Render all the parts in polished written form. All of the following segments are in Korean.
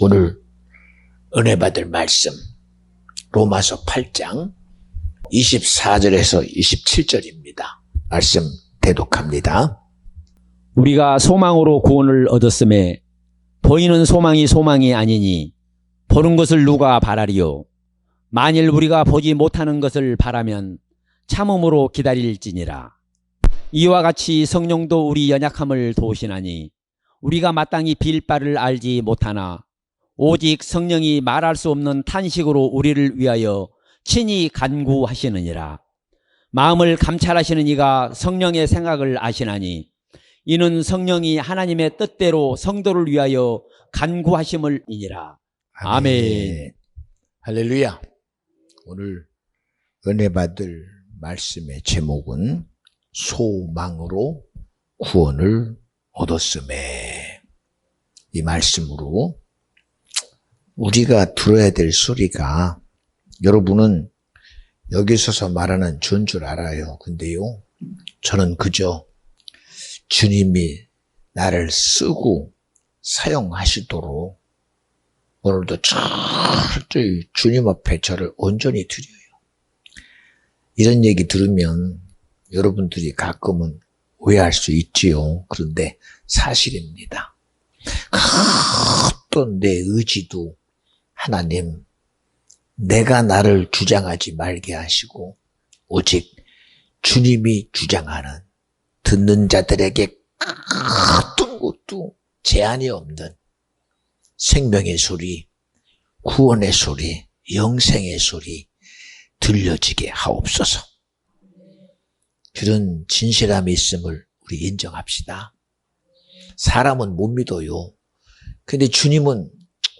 오늘 은혜 받을 말씀 로마서 8장 24절에서 27절입니다. 말씀 대독합니다. 우리가 소망으로 구원을 얻었음에 보이는 소망이 소망이 아니니 보는 것을 누가 바라리요. 만일 우리가 보지 못하는 것을 바라면 참음으로 기다릴지니라. 이와 같이 성령도 우리 연약함을 도우시나니 우리가 마땅히 빌 바를 알지 못하나 오직 성령이 말할 수 없는 탄식으로 우리를 위하여 친히 간구하시느니라. 마음을 감찰하시는 이가 성령의 생각을 아시나니 이는 성령이 하나님의 뜻대로 성도를 위하여 간구하심을이니라. 아멘. 할렐루야. 오늘 은혜 받을 말씀의 제목은 소망으로 구원을 얻었음에, 이 말씀으로 우리가 들어야 될 소리가, 여러분은 여기 서서 말하는 전 줄 알아요. 근데요, 저는 그저 주님이 나를 쓰고 사용하시도록 오늘도 철저히 주님 앞에 저를 온전히 드려요. 이런 얘기 들으면 여러분들이 가끔은 오해할 수 있지요. 그런데 사실입니다. 어떤 내 의지도 하나님, 내가 나를 주장하지 말게 하시고 오직 주님이 주장하는, 듣는 자들에게 어떤 것도 제한이 없는 생명의 소리, 구원의 소리, 영생의 소리 들려지게 하옵소서. 그런 진실함이 있음을 우리 인정합시다. 사람은 못 믿어요. 근데 주님은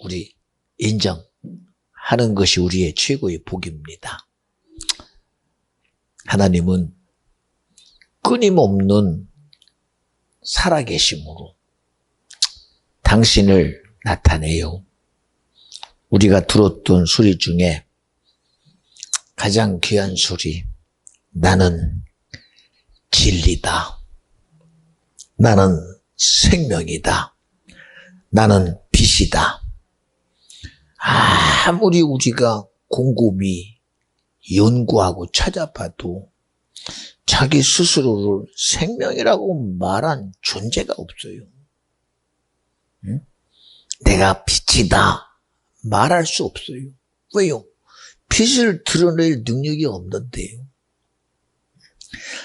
우리 인정하는 것이 우리의 최고의 복입니다. 하나님은 끊임없는 살아계심으로 당신을 나타내요. 우리가 들었던 소리 중에 가장 귀한 소리, 나는 진리다, 나는 생명이다, 나는 빛이다. 아무리 우리가 곰곰이 연구하고 찾아봐도 자기 스스로를 생명이라고 말한 존재가 없어요. 응? 내가 빛이다 말할 수 없어요. 왜요? 빛을 드러낼 능력이 없는데요.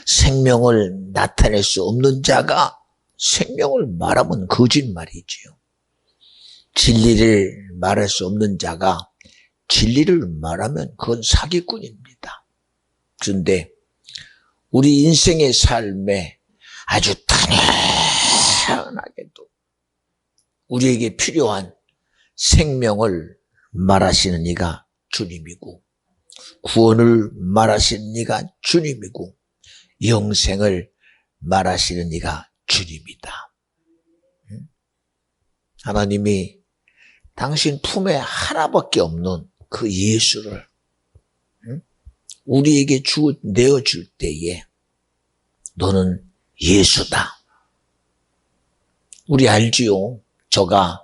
생명을 나타낼 수 없는 자가 생명을 말하면 거짓말이지요. 진리를 말할 수 없는 자가 진리를 말하면 그건 사기꾼입니다. 그런데 우리 인생의 삶에 아주 단연하게도 우리에게 필요한 생명을 말하시는 이가 주님이고, 구원을 말하시는 이가 주님이고, 영생을 말하시는 이가 주님이다. 하나님이 당신 품에 하나밖에 없는 그 예수를 우리에게 내어줄 때에 너는 예수다. 우리 알지요? 저가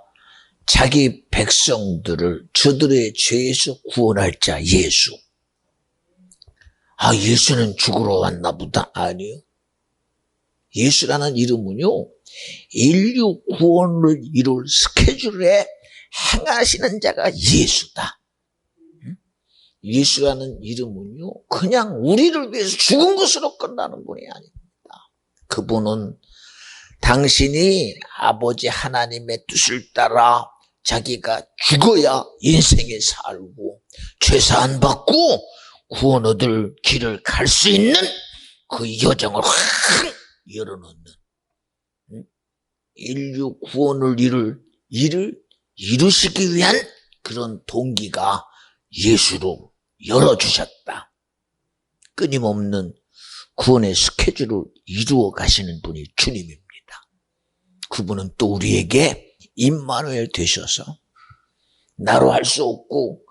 자기 백성들을 저들의 죄에서 구원할 자 예수. 예수는 죽으러 왔나 보다. 아니요. 예수라는 이름은요, 인류 구원을 이룰 스케줄에 행하시는 자가 예수다. 예수라는 이름은요, 그냥 우리를 위해서 죽은 것으로 끝나는 분이 아닙니다. 그분은 당신이 아버지 하나님의 뜻을 따라 자기가 죽어야 인생에 살고 죄사함 받고 구원 얻을 길을 갈 수 있는 그 여정을 확 열어놓는, 인류 구원을 이룰 일을 이루시기 위한 그런 동기가 예수로 열어주셨다. 끊임없는 구원의 스케줄을 이루어 가시는 분이 주님입니다. 그분은 또 우리에게 임마누엘 되셔서 나로 할 수 없고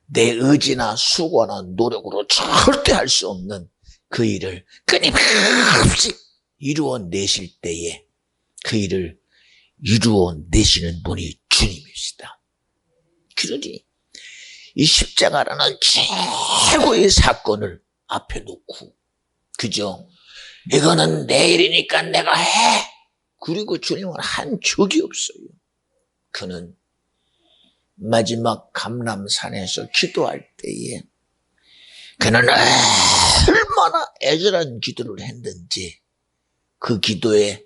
내 의지나 수고나 노력으로 절대 할 수 없는 그 일을 끊임없이 이루어내실 때에 그 일을 이루어내시는 분이 주님이시다. 그러니 이 십자가라는 최고의 사건을 앞에 놓고, 그죠? 이거는 내 일이니까 내가 해. 그리고 주님은 한 적이 없어요. 그는 마지막 감람산에서 기도할 때에 그는 얼마나 애절한 기도를 했는지, 그 기도에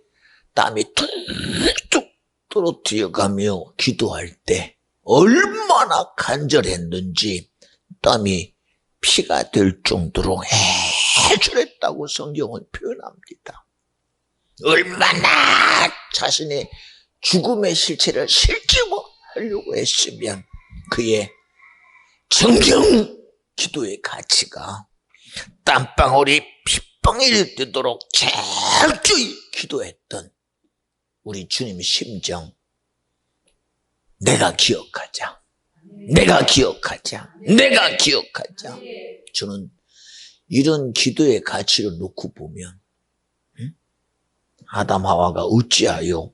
땀이 툭툭 떨어뜨려가며 기도할 때 얼마나 간절했는지 땀이 피가 될 정도로 애절했다고 성경은 표현합니다. 얼마나 자신의 죽음의 실체를 실증하려고 했으면 그의 정경 기도의 가치가 땀방울이 핏방울이 되도록 철저히 기도했던 우리 주님의 심정, 내가 기억하자. 내가 기억하자. 내가 기억하자. 저는 이런 기도의 가치를 놓고 보면 아담 하와가 어찌하여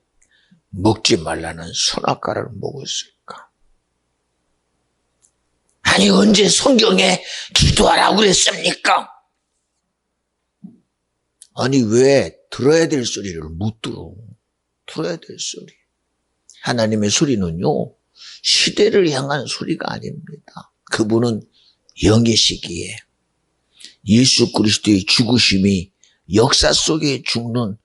먹지 말라는 선악과를 먹었을까? 아니 언제 성경에 기도하라고 그랬습니까? 아니 왜 들어야 될 소리를 못 들어? 들어야 될 소리. 하나님의 소리는요, 시대를 향한 소리가 아닙니다. 그분은 영이시기에 예수 그리스도의 죽으심이 역사 속에 죽는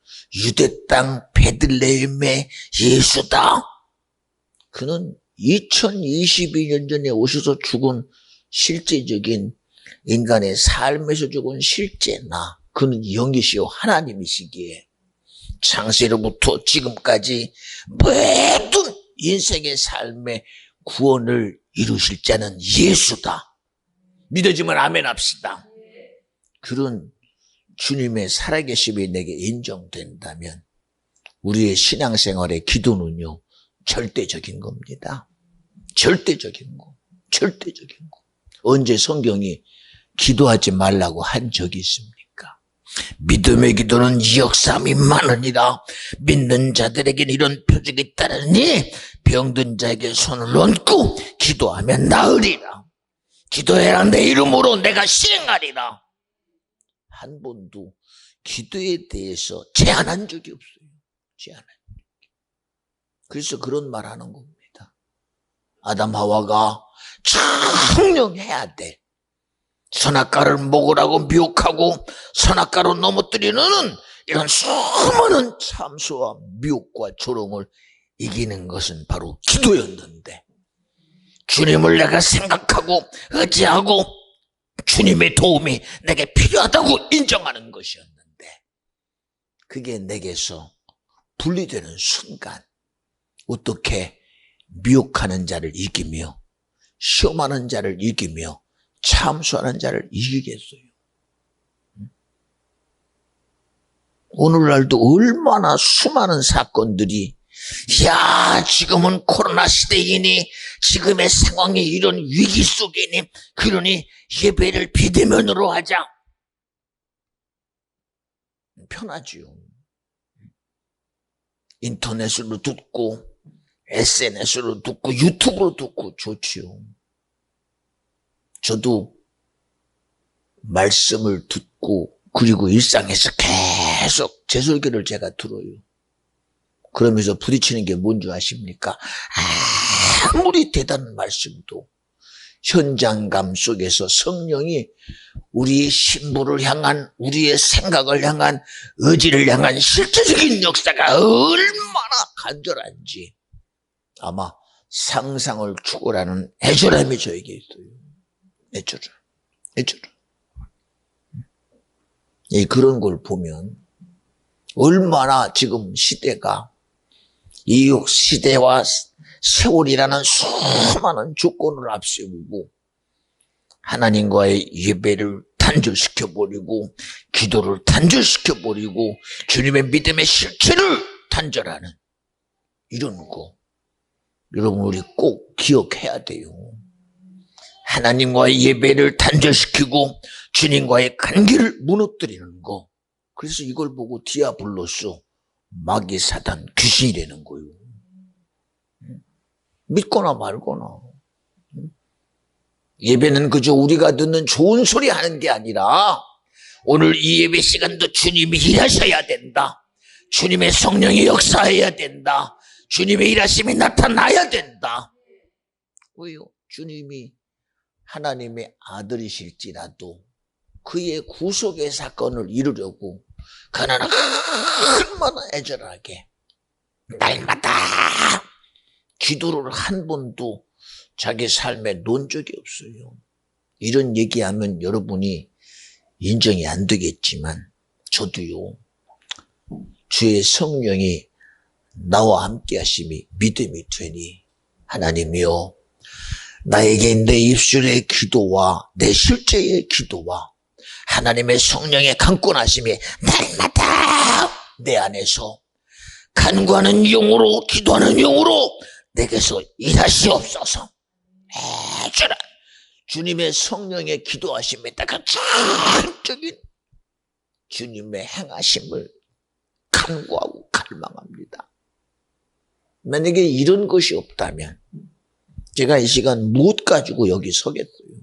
유대 땅 베들레헴의 예수다. 그는 2022년 전에 오셔서 죽은 실제적인 인간의 삶에서 죽은 실제나, 그는 영이시요 하나님이시기에 창세로부터 지금까지 모든 인생의 삶의 구원을 이루실 자는 예수다. 믿어지면 아멘 합시다. 그런 주님의 살아계심이 내게 인정된다면 우리의 신앙생활의 기도는요, 절대적인 겁니다. 절대적인 거. 절대적인 거. 언제 성경이 기도하지 말라고 한 적이 있습니까? 믿음의 기도는 역사함이 많으니라. 믿는 자들에게는 이런 표적이 따르니 병든 자에게 손을 얹고 기도하면 나으리라. 기도해라, 내 이름으로 내가 시행하리라. 한 번도 기도에 대해서 제한한 적이 없어요. 제한한 적이. 그래서 그런 말 하는 겁니다. 아담 하와가 청명해야 돼. 선악과를 먹으라고 미혹하고 선악과로 넘어뜨리는 이런 수많은 참소와 미혹과 조롱을 이기는 것은 바로 기도였는데, 주님을 내가 생각하고 의지하고 주님의 도움이 내게 필요하다고 인정하는 것이었는데, 그게 내게서 분리되는 순간 어떻게 미혹하는 자를 이기며 시험하는 자를 이기며 참수하는 자를 이기겠어요? 오늘날도 얼마나 수많은 사건들이, 야 지금은 코로나 시대이니 지금의 상황이 이런 위기 속이니 그러니 예배를 비대면으로 하자. 편하지요. 인터넷으로 듣고 SNS로 듣고 유튜브로 듣고 좋지요. 저도 말씀을 듣고 그리고 일상에서 계속 제 설교를 제가 들어요. 그러면서 부딪히는 게 뭔지 아십니까? 아무리 대단한 말씀도 현장감 속에서 성령이 우리의 신부를 향한, 우리의 생각을 향한, 의지를 향한 실제적인 역사가 얼마나 간절한지 아마 상상을 초월하는 애절함이 저에게 있어요. 애절. 그런 걸 보면 얼마나 지금 시대가, 이 시대와 세월이라는 수많은 조건을 앞세우고 하나님과의 예배를 단절시켜버리고 기도를 단절시켜버리고 주님의 믿음의 실체를 단절하는 이런 거, 여러분 우리 꼭 기억해야 돼요. 하나님과의 예배를 단절시키고 주님과의 관계를 무너뜨리는 거. 그래서 이걸 보고 디아블로스, 마귀 사단, 귀신이라는 거예요. 믿거나 말거나. 예배는 그저 우리가 듣는 좋은 소리 하는 게 아니라 오늘 이 예배 시간도 주님이 일하셔야 된다. 주님의 성령이 역사해야 된다. 주님의 일하심이 나타나야 된다. 왜요? 주님이 하나님의 아들이실지라도 그의 구속의 사건을 이루려고 그는 얼마나 애절하게 날마다 기도를 한 번도 자기 삶에 놓은 적이 없어요. 이런 얘기하면 여러분이 인정이 안 되겠지만 저도요. 주의 성령이 나와 함께 하심이 믿음이 되니 하나님이여 나에게 내 입술의 기도와 내 실제의 기도와 하나님의 성령의 강권하심이 날마다 내 안에서 간구하는 영으로 기도하는 영으로 내게서 일하시옵소서. 애절한 주님의 성령의 기도하심에다가 전적인 주님의 행하심을 간구하고 갈망합니다. 만약에 이런 것이 없다면 제가 이 시간 못 가지고 여기 서겠어요.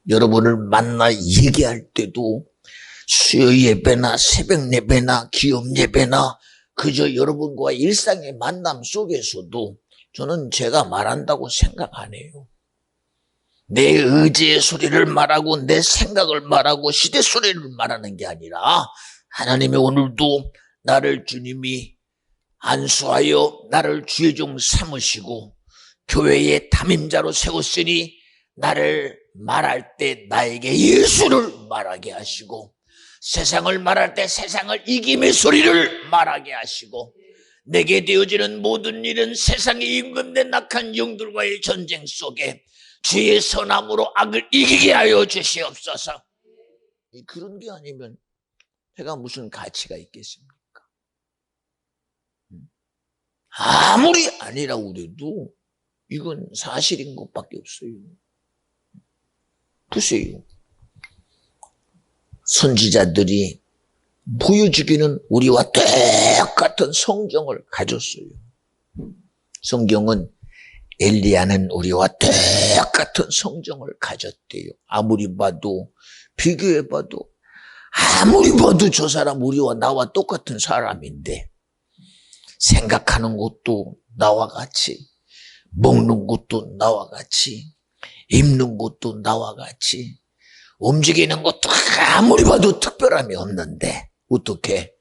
여러분을 만나 얘기할 때도 수요 예배나 새벽 예배나 기업 예배나 그저 여러분과 일상의 만남 속에서도 저는 제가 말한다고 생각 안 해요. 내 의지의 소리를 말하고 내 생각을 말하고 시대 소리를 말하는 게 아니라 하나님이 오늘도 나를 주님이 안수하여 나를 주의 종 삼으시고 교회의 담임자로 세웠으니 나를 말할 때 나에게 예수를 말하게 하시고 세상을 말할 때 세상을 이김의 소리를 말하게 하시고 내게 되어지는 모든 일은 세상의 임금된 악한 영들과의 전쟁 속에 주의 선함으로 악을 이기게 하여 주시옵소서. 그런 게 아니면 해가 무슨 가치가 있겠습니까? 아무리 아니라고 그래도 이건 사실인 것밖에 없어요. 보세요. 선지자들이 보여주기는 우리와 똑같은 성경을 가졌어요. 성경은 엘리야는 우리와 똑같은 성경을 가졌대요. 아무리 봐도 비교해봐도 아무리 봐도 저 사람 우리와 나와 똑같은 사람인데 생각하는 것도 나와 같이 먹는 것도 나와 같이 입는 것도 나와 같이 움직이는 것도 아무리 봐도 특별함이 없는데 어떻게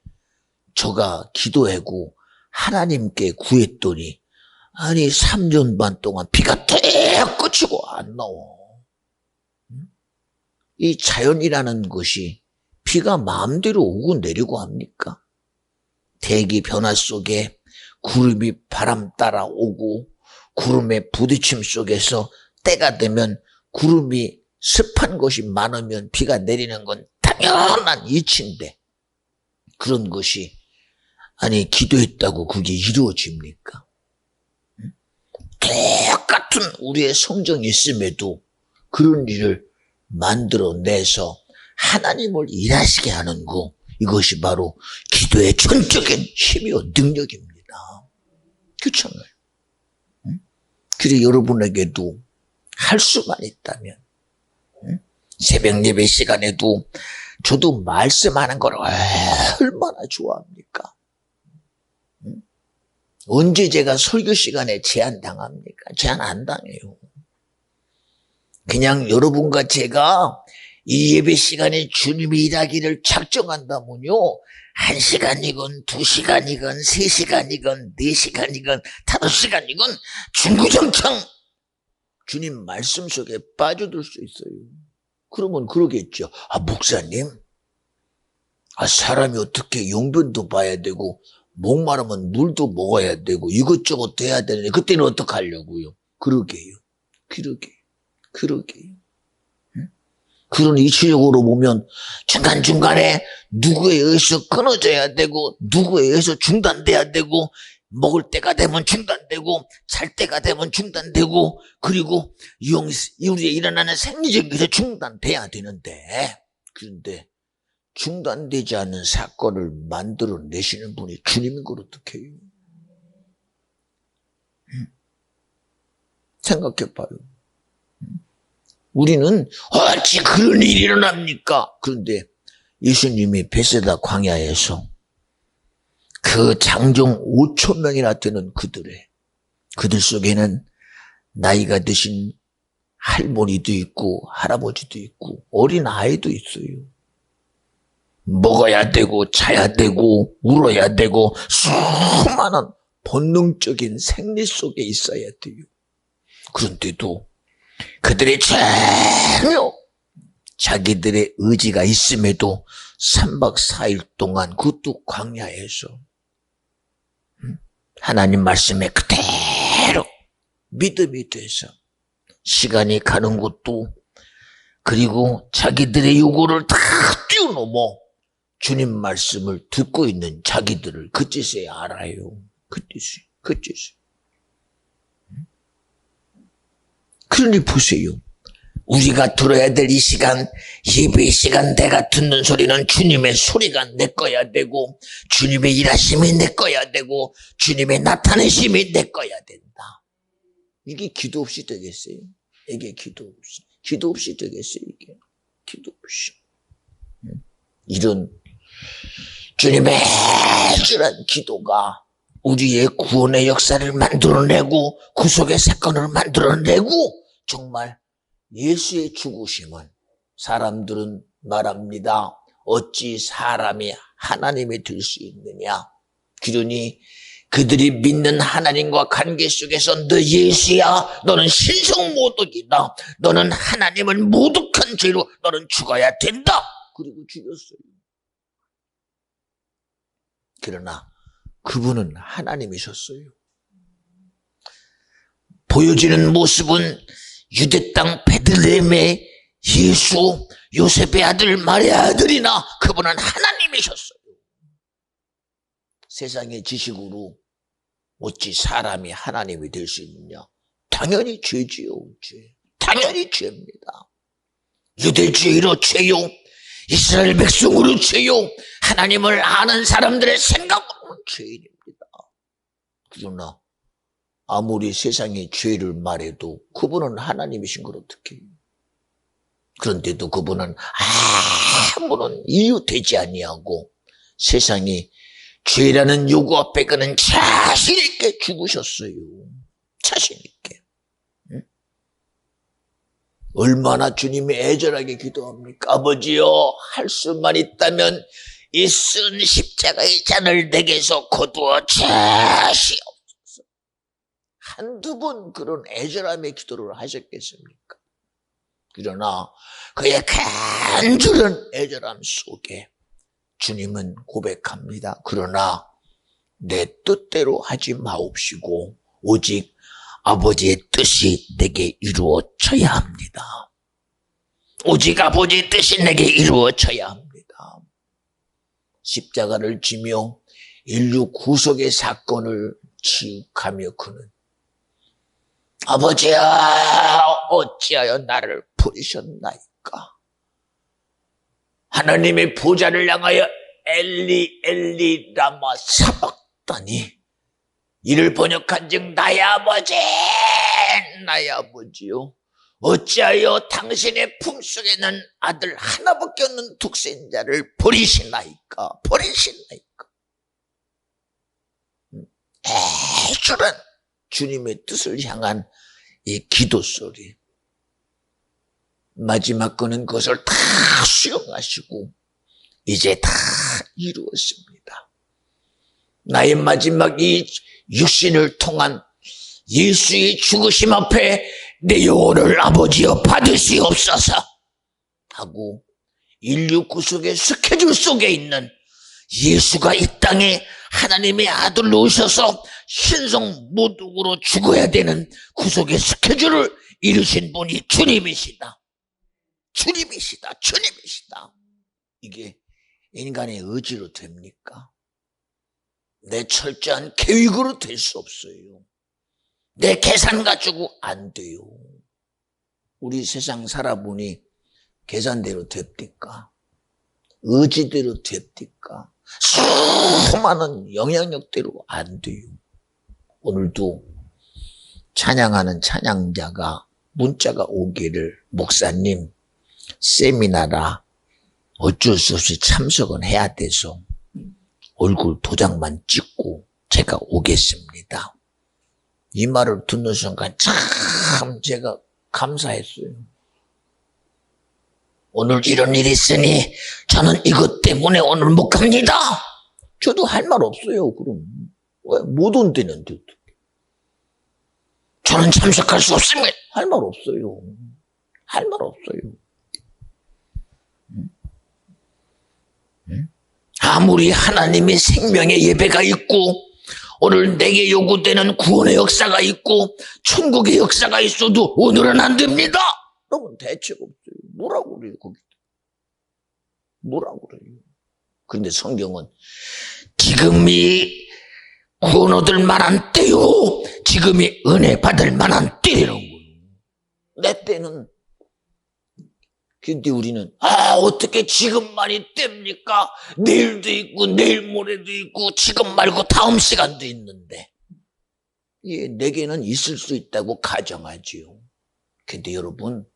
저가 기도하고 하나님께 구했더니 아니 3년 반 동안 비가 뚝 그치고 안 나와. 이 자연이라는 것이 비가 마음대로 오고 내리고 합니까? 대기 변화 속에 구름이 바람 따라 오고 구름의 부딪힘 속에서 때가 되면 구름이 습한 것이 많으면 비가 내리는 건 당연한 이치인데 그런 것이 아니 기도했다고 그게 이루어집니까? 똑같은 우리의 성정이 있음에도 그런 일을 만들어내서 하나님을 일하시게 하는 거 이것이 바로 기도의 전적인 힘이요 능력입니다. 그렇잖아요. 그래 여러분에게도 할 수만 있다면 새벽 예배 시간에도 저도 말씀하는 걸 얼마나 좋아합니까? 언제 제가 설교 시간에 제한당합니까? 제한 안 당해요. 그냥 여러분과 제가 이 예배 시간에 주님이 일하기를 작정한다면요 1시간이건 2시간이건 3시간이건 4시간이건 5시간이건 중구장창 주님 말씀 속에 빠져들 수 있어요. 그러면 그러겠죠. 아 목사님 사람이 어떻게 용변도 봐야 되고 목마르면 물도 먹어야 되고 이것저것 해야 되는데 그때는 어떡하려고요? 그러게요. 그런 이치적으로 보면 중간중간에 누구에 의해서 끊어져야 되고 누구에 의해서 중단돼야 되고 먹을 때가 되면 중단되고 잘 때가 되면 중단되고 그리고 우리의 일어나는 생리적인 것이 중단돼야 되는데 그런데 중단되지 않는 사건을 만들어내시는 분이 주님인 걸 어떻게 해요? 생각해봐요. 우리는 어찌 그런 일이 일어납니까? 그런데 예수님이 베세다 광야에서 그 장정 5천 명이나 되는 그들 속에는 나이가 드신 할머니도 있고 할아버지도 있고 어린 아이도 있어요. 먹어야 되고 자야 되고 울어야 되고 수많은 본능적인 생리 속에 있어야 돼요. 그런데도 그들이 전혀 자기들의 의지가 있음에도 3박 4일 동안 그것도 광야에서 하나님 말씀에 그대로 믿음이 돼서 시간이 가는 것도 그리고 자기들의 요구를 다 뛰어넘어 주님 말씀을 듣고 있는 자기들을 그제서야 알아요. 그제서. 그러니 보세요. 우리가 들어야 될 이 시간, 예배 시간 내가 듣는 소리는 주님의 소리가 내 거야 되고 주님의 일하심이 내 거야 되고 주님의 나타내심이 내 거야 된다. 이게 기도 없이 되겠어요? 이게 기도 없이 되겠어요? 이게 기도 없이. 이런 주님의 애절한 기도가 우리의 구원의 역사를 만들어내고 구속의 사건을 만들어내고 정말 예수의 죽으심은 사람들은 말합니다. 어찌 사람이 하나님이 될 수 있느냐. 그러니 그들이 믿는 하나님과 관계 속에서 너 예수야, 너는 신성모독이다. 너는 하나님을 모독한 죄로 너는 죽어야 된다. 그리고 죽였어요. 그러나 그분은 하나님이셨어요. 보여지는 모습은 유대 땅 베들레헴의 예수, 요셉의 아들 마리아 아들이나 그분은 하나님이셨어요. 세상의 지식으로 어찌 사람이 하나님이 될 수 있느냐? 당연히 죄지요. 죄. 당연히 죄입니다. 유대주의로 죄요. 이스라엘 백성으로 죄요. 하나님을 아는 사람들의 생각으로는 죄인입니다. 그러나 아무리 세상의 죄를 말해도 그분은 하나님이신 걸 어떻게 해요? 그런데도 그분은 아무런 이유 되지 아니하고 세상이 죄라는 요구 앞에 그는 자신 있게 죽으셨어요. 자신 있게. 응? 얼마나 주님이 애절하게 기도합니까? 아버지여, 할 수만 있다면 이 쓴 십자가의 잔을 내게서 거두어 주시옵소서. 한두 번 그런 애절함의 기도를 하셨겠습니까? 그러나 그의 간절한 애절함 속에 주님은 고백합니다. 그러나 내 뜻대로 하지 마옵시고 오직 아버지의 뜻이 내게 이루어져야 합니다. 오직 아버지의 뜻이 내게 이루어져야 합니다. 십자가를 지며 인류 구속의 사건을 지육하며 그는 아버지야, 어찌하여 나를 버리셨나이까? 하나님의 보좌를 향하여 엘리 엘리 라마 사박다니, 이를 번역한즉 나의 아버지, 나의 아버지요, 어찌하여 당신의 품속에는 아들 하나밖에 없는 독생자를 버리시나이까? 애절한 주님의 뜻을 향한 이 기도 소리. 마지막 거는 그것을 다 수용하시고 이제 다 이루었습니다. 나의 마지막 이 육신을 통한 예수의 죽으심 앞에 내 영혼을 아버지여 받으시옵소서 하고 인류 구속의 스케줄 속에 있는 예수가 이 땅에 하나님의 아들로 오셔서 신성모독으로 죽어야 되는 구속의 스케줄을 이루신 분이 주님이시다. 이게 인간의 의지로 됩니까? 내 철저한 계획으로 될 수 없어요. 내 계산 가지고 안 돼요. 우리 세상 살아보니 계산대로 됩니까? 의지대로 됩니까? 수많은 영향력대로 안 돼요. 오늘도 찬양하는 찬양자가 문자가 오기를 목사님 세미나라 어쩔 수 없이 참석은 해야 돼서 얼굴 도장만 찍고 제가 오겠습니다. 이 말을 듣는 순간 참 제가 감사했어요. 오늘 이런 일이 있으니 저는 이것 때문에 오늘 못 갑니다. 저도 할 말 없어요. 그럼 왜 못 온다는데 저는 참석할 수 없으면 할 말 없어요. 할 말 없어요. 아무리 하나님의 생명의 예배가 있고 오늘 내게 요구되는 구원의 역사가 있고 천국의 역사가 있어도 오늘은 안 됩니다. 그러면 대책 없어요. 뭐라고 그래요 거기? 뭐라고 그래요? 그런데 성경은 지금이 구원 얻을 만한 때요, 지금이 은혜 받을 만한 때라는 거예요. 내 때는. 근데 우리는 어떻게 지금만이 때입니까? 내일도 있고 내일 모레도 있고 지금 말고 다음 시간도 있는데. 예, 내게는 있을 수 있다고 가정하지요. 근데 여러분,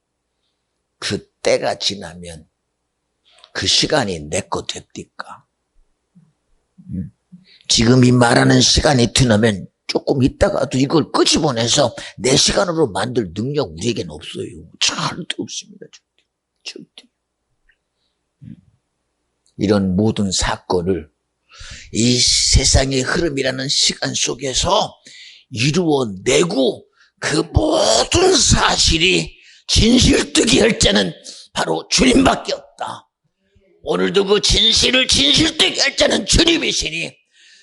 그 때가 지나면 그 시간이 내 거 됩니까? 지금 이 말하는 시간이 지나면 조금 있다가도 이걸 끄집어내서 내 시간으로 만들 능력 우리에게는 없어요. 절대 없습니다. 절대. 이런 모든 사건을 이 세상의 흐름이라는 시간 속에서 이루어내고 그 모든 사실이 진실되게 할 자는 바로 주님밖에 없다. 오늘도 그 진실을 진실되게 할 자는 주님이시니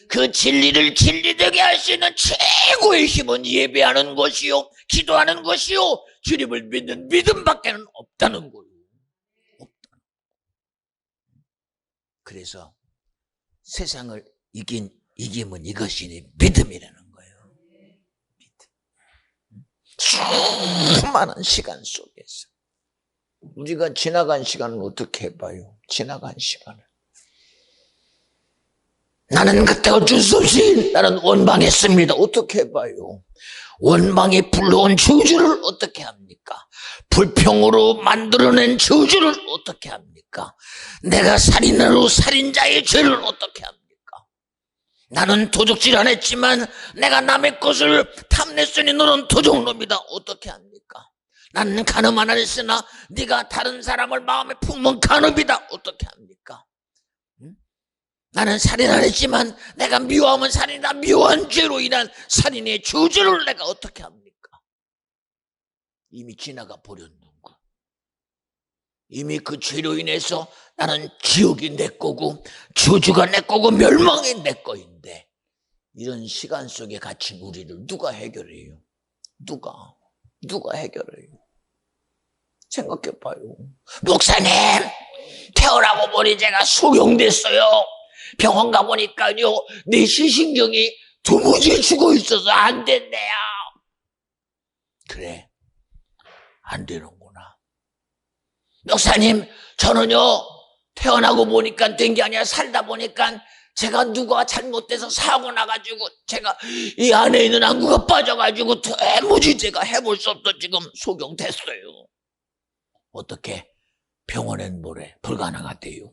그 진리를 진리되게 할 수 있는 최고의 힘은 예배하는 것이요, 기도하는 것이요, 주님을 믿는 믿음밖에는 없다는 거예요. 없다. 그래서 세상을 이김은 이것이니 믿음이라는 거예요. 믿음. 수많은 시간 속에서 우리가 지나간 시간을 어떻게 해봐요? 지나간 시간을. 나는 그때 어쩔 수 없이 나는 원망했습니다. 어떻게 해봐요? 원망이 불러온 저주를 어떻게 합니까? 불평으로 만들어낸 저주를 어떻게 합니까? 내가 살인으로 살인자의 죄를 어떻게 합니까? 나는 도적질 안 했지만 내가 남의 것을 탐냈으니 너는 도적놈이다. 어떻게 합니까? 나는 간음 안 했으나 네가 다른 사람을 마음에 품은 간음이다. 어떻게 합니까? 나는 살인 안 했지만 내가 미워하면 살인이다. 미워한 죄로 인한 살인의 저주를 내가 어떻게 합니까? 이미 지나가 버렸는 거. 이미 그 죄로 인해서 나는 지옥이 내 거고 저주가 내 거고 멸망이 내 거인데 이런 시간 속에 갇힌 우리를 누가 해결해요? 누가 해결해요? 생각해봐요. 목사님, 태어나고 보니 제가 소경됐어요. 병원 가보니까요, 내 시신경이 도무지 죽어 있어서 안 된대요. 그래, 안 되는구나. 목사님, 저는요, 태어나고 보니까 된 게 아니라 살다 보니까 제가 누가 잘못돼서 사고 나가지고 제가 이 안에 있는 안구가 빠져가지고 도무지 제가 해볼 수 없어 지금 소경됐어요. 어떻게? 병원엔 뭐래? 불가능하대요.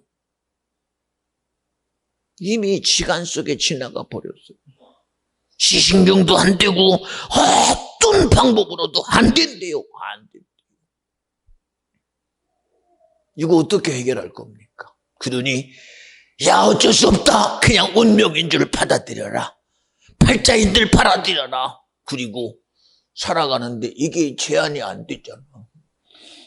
이미 시간 속에 지나가 버렸어요. 시신경도 안 되고 어떤 방법으로도 안 된대요. 안 된대요. 이거 어떻게 해결할 겁니까? 그러니 야 어쩔 수 없다. 그냥 운명인 줄 받아들여라. 팔자인 줄 받아들여라. 그리고 살아가는데 이게 제한이 안 되잖아.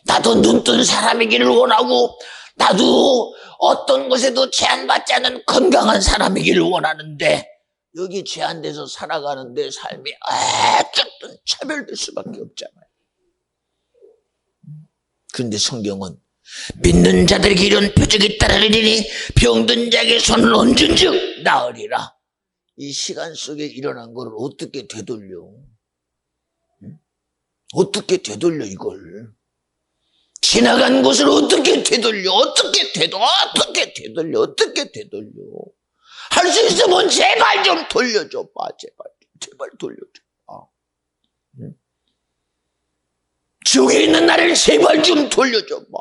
나도 눈뜬 사람이기를 원하고 나도 어떤 것에도 제한받지 않는 건강한 사람이기를 원하는데 여기 제한돼서 살아가는데 삶이 어쨌든 차별될 수밖에 없잖아요. 그런데 성경은 믿는 자들에게 이런 표적이 따르리니 병든 자에게 손을 얹은 즉 나으리라. 이 시간 속에 일어난 걸 어떻게 되돌려? 어떻게 되돌려 이걸? 지나간 것을 어떻게 되돌려? 어떻게 되돌려? 할 수 있으면 제발 좀 돌려줘 봐. 제발 돌려줘 봐. 지옥에 있는 나를 제발 좀 돌려줘봐.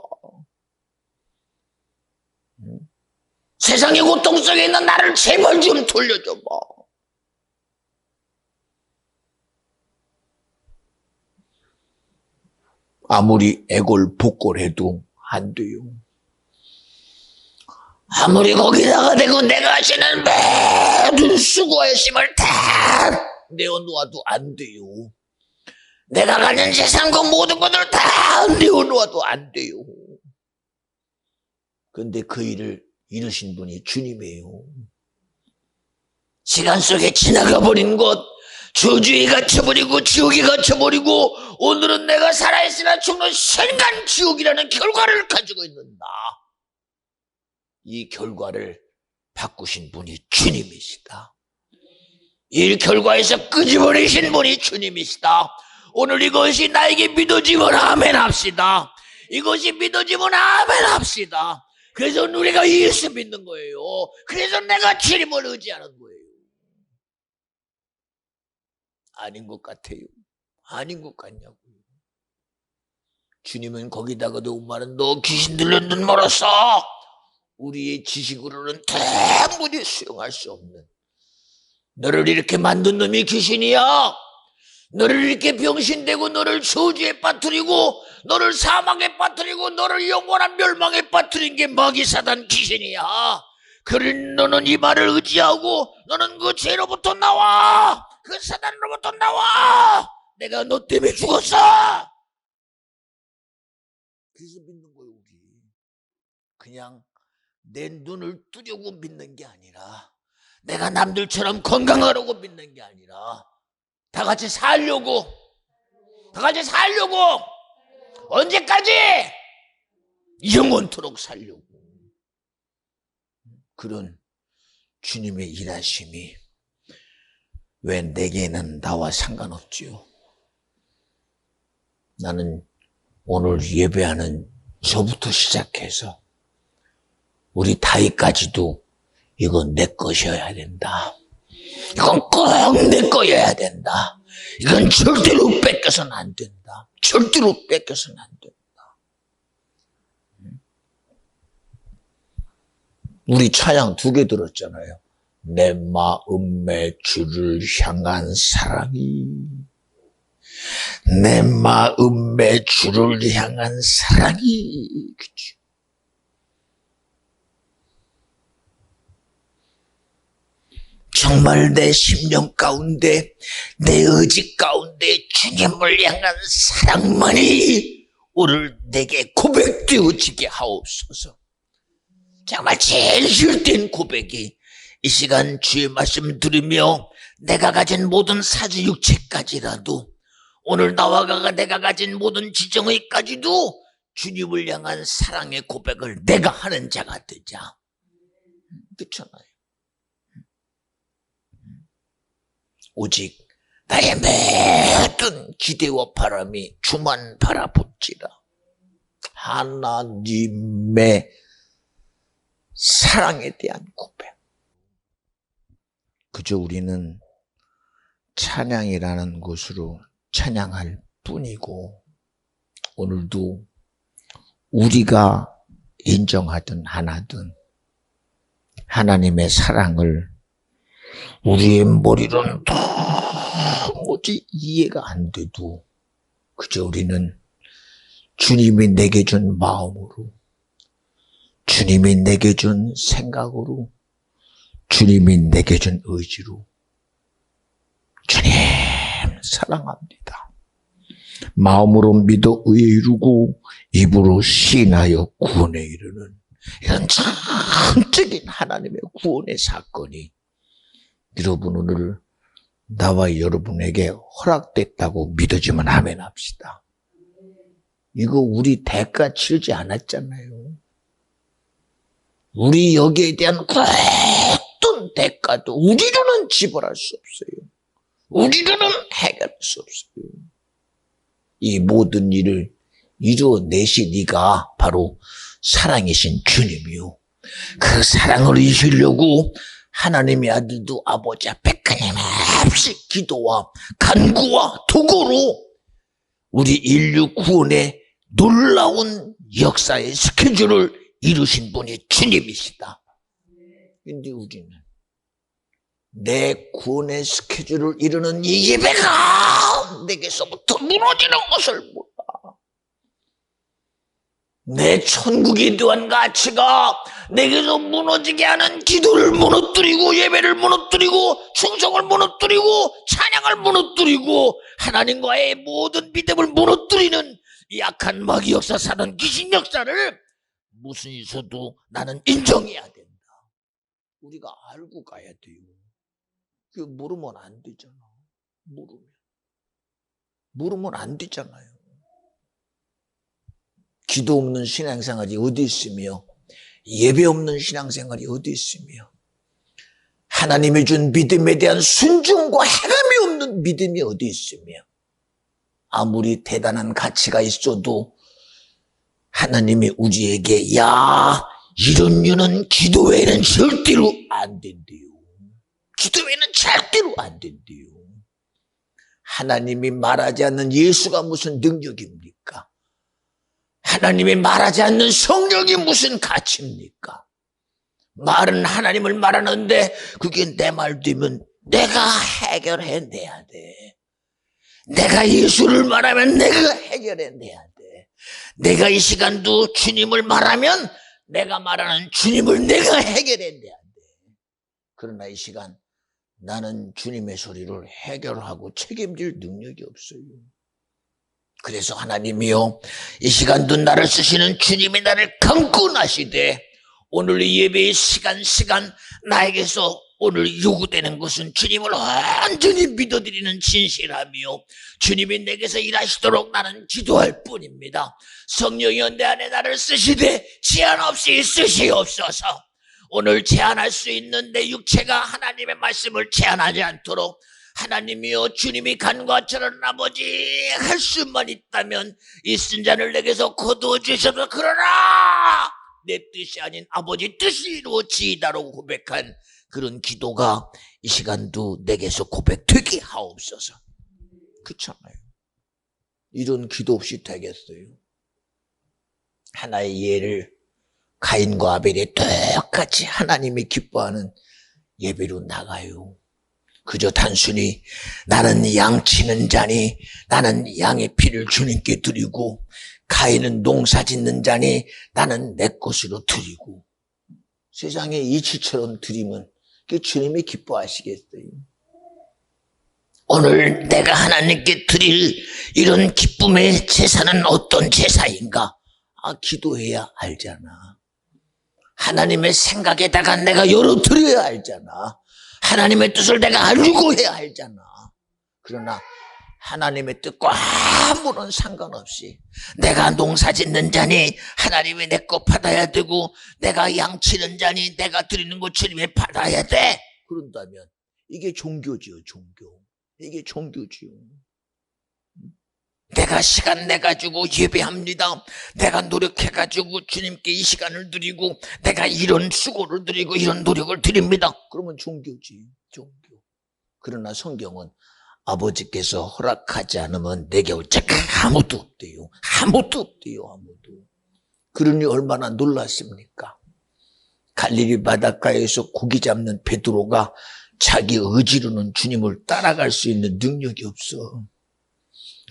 세상의 고통 속에 있는 나를 제발 좀 돌려줘봐. 아무리 애골복골해도 안 돼요. 아무리 거기다가 대고 내가 하시는 모든 수고와 열심을 다 내어놓아도 안 돼요. 내가 가진 재산과 모든 것을 다 내어놓아도 안 돼요. 그런데 그 일을 이루신 분이 주님이에요. 시간 속에 지나가 버린 것, 저주에 갇혀버리고 지옥에 갇혀버리고 오늘은 내가 살아있으나 죽는 신간 지옥이라는 결과를 가지고 있는 나. 이 결과를 바꾸신 분이 주님이시다. 이 결과에서 끄집어내신 분이 주님이시다. 오늘 이것이 나에게 믿어지면 아멘 합시다. 이것이 믿어지면 아멘 합시다. 그래서 우리가 예수 믿는 거예요. 그래서 내가 주님을 의지하는 거예요. 아닌 것 같아요. 아닌 것 같냐고요. 주님은 거기다가도 말은 너 귀신 들린 눈 멀었어. 우리의 지식으로는 도무지 수용할 수 없는, 너를 이렇게 만든 놈이 귀신이야. 너를 이렇게 병신되고 너를 저주에 빠뜨리고 너를 사망에 빠뜨리고 너를 영원한 멸망에 빠뜨린 게 마귀사단 귀신이야. 그래 너는 이 말을 의지하고 너는 그 죄로부터 나와. 그 사단으로부터 나와. 내가 너 때문에 죽었어. 그래서 믿는 거예요. 우리 그냥 내 눈을 뜨려고 믿는 게 아니라, 내가 남들처럼 건강하려고 믿는 게 아니라, 다 같이 살려고 언제까지? 영원토록 살려고. 그런 주님의 일하심이 왜 내게는 나와 상관없지요? 나는 오늘 예배하는 저부터 시작해서 우리 다윗까지도 이건 내 것이어야 된다. 이건 꼭 내 거여야 된다. 이건 절대로 뺏겨서는 안 된다. 절대로 뺏겨서는 안 된다. 우리 찬양 2개 들었잖아요. 내 마음의 주를 향한 사랑이, 내 마음의 주를 향한 사랑이. 그치? 정말 내 심령 가운데, 내 의지 가운데 주님을 향한 사랑만이 오늘 내게 고백되어지게 하옵소서. 정말 제일 실된 고백이 이 시간 주의 말씀 들으며 내가 가진 모든 사주육체까지라도, 오늘 나와 내가 가진 모든 지정의까지도 주님을 향한 사랑의 고백을 내가 하는 자가 되자. 그렇잖아요. 오직 나의 모든 기대와 바람이 주만 바라볼지라. 하나님의 사랑에 대한 고백. 그저 우리는 찬양이라는 것으로 찬양할 뿐이고, 오늘도 우리가 인정하든 안 하든 하나님의 사랑을 우리의 머리로는 도무지 이해가 안 돼도 그저 우리는 주님이 내게 준 마음으로, 주님이 내게 준 생각으로, 주님이 내게 준 의지로 주님 사랑합니다. 마음으로 믿어 의에 이루고 입으로 시인하여 구원에 이르는 이런 전적인 하나님의 구원의 사건이 여러분 오늘 나와 여러분에게 허락됐다고 믿어지면 아멘 합시다. 이거 우리 대가 치르지 않았잖아요. 우리 여기에 대한 어떤 대가도 우리로는 지불할 수 없어요. 우리로는 해결할 수 없어요. 이 모든 일을 이루어내신 이가 바로 사랑이신 주님이요. 그 사랑을 이루려고 하나님의 아들도 아버지 앞에 끊임없이 기도와 간구와 도구로 우리 인류 구원의 놀라운 역사의 스케줄을 이루신 분이 주님이시다. 근데 우리는 내 구원의 스케줄을 이루는 이 예배가 내게서부터 무너지는 것을 몰라. 내 천국에 대한 가치가 내게서 무너지게 하는 기도를 무너뜨리고 예배를 무너뜨리고 충성을 무너뜨리고 찬양을 무너뜨리고 하나님과의 모든 믿음을 무너뜨리는 이 악한 마귀 역사, 사단 귀신 역사를 무슨 있어도 나는 인정해야 된다. 우리가 알고 가야 돼요. 그거 모르면 안 되잖아. 모르면 안 되잖아요. 기도 없는 신앙생활이 어디 있으며 예배 없는 신앙생활이 어디 있으며 하나님이 준 믿음에 대한 순종과 해감이 없는 믿음이 어디 있으며 아무리 대단한 가치가 있어도 하나님이 우리에게 야 이런 유는 기도 외에는 절대로 안 된대요. 기도 외에는 절대로 안 된대요. 하나님이 말하지 않는 예수가 무슨 능력입니까? 하나님이 말하지 않는 성령이 무슨 가치입니까? 말은 하나님을 말하는데 그게 내 말 되면 내가 해결해내야 돼. 내가 예수를 말하면 내가 해결해내야 돼. 내가 이 시간도 주님을 말하면 내가 말하는 주님을 내가 해결해내야 돼. 그러나 이 시간 나는 주님의 소리를 해결하고 책임질 능력이 없어요. 그래서 하나님이요 이 시간도 나를 쓰시는 주님이 나를 강권하시되 오늘 이 예배의 시간 나에게서 오늘 요구되는 것은 주님을 완전히 믿어드리는 진실함이요 주님이 내게서 일하시도록 나는 기도할 뿐입니다. 성령이여 내 안에 나를 쓰시되 제한 없이 쓰시옵소서. 오늘 제한할 수 있는 내 육체가 하나님의 말씀을 제한하지 않도록 하나님이여 주님이 간과 저런 아버지 할 수만 있다면 이 쓴잔을 내게서 거두어 주셔서 그러나 내 뜻이 아닌 아버지 뜻이 이루어지이다라고 고백한 그런 기도가 이 시간도 내게서 고백되게 하옵소서. 그렇잖아요. 이런 기도 없이 되겠어요. 하나의 예를 가인과 아벨이 똑같이 하나님이 기뻐하는 예배로 나가요. 그저 단순히 나는 양치는 자니 나는 양의 피를 주님께 드리고 가인은 농사 짓는 자니 나는 내 것으로 드리고 세상에 이치처럼 드리면 그 주님이 기뻐하시겠어요. 오늘 내가 하나님께 드릴 이런 기쁨의 제사는 어떤 제사인가? 기도해야 알잖아. 하나님의 생각에다가 내가 열어드려야 알잖아. 하나님의 뜻을 내가 알고 해야 알잖아. 그러나 하나님의 뜻과 아무런 상관없이 내가 농사 짓는 자니 하나님이 내 거 받아야 되고 내가 양치는 자니 내가 드리는 거 주님이 받아야 돼. 그런다면 이게 종교지요. 종교. 이게 종교지요. 내가 시간 내가지고 예배합니다. 내가 노력해가지고 주님께 이 시간을 드리고 내가 이런 수고를 드리고 이런 노력을 드립니다. 그러면 종교지. 종교. 그러나 성경은 아버지께서 허락하지 않으면 내게 올 자가 아무도 없대요. 아무도 없대요. 아무도. 그러니 얼마나 놀랐습니까? 갈릴리 바닷가에서 고기 잡는 베드로가 자기 의지로는 주님을 따라갈 수 있는 능력이 없어.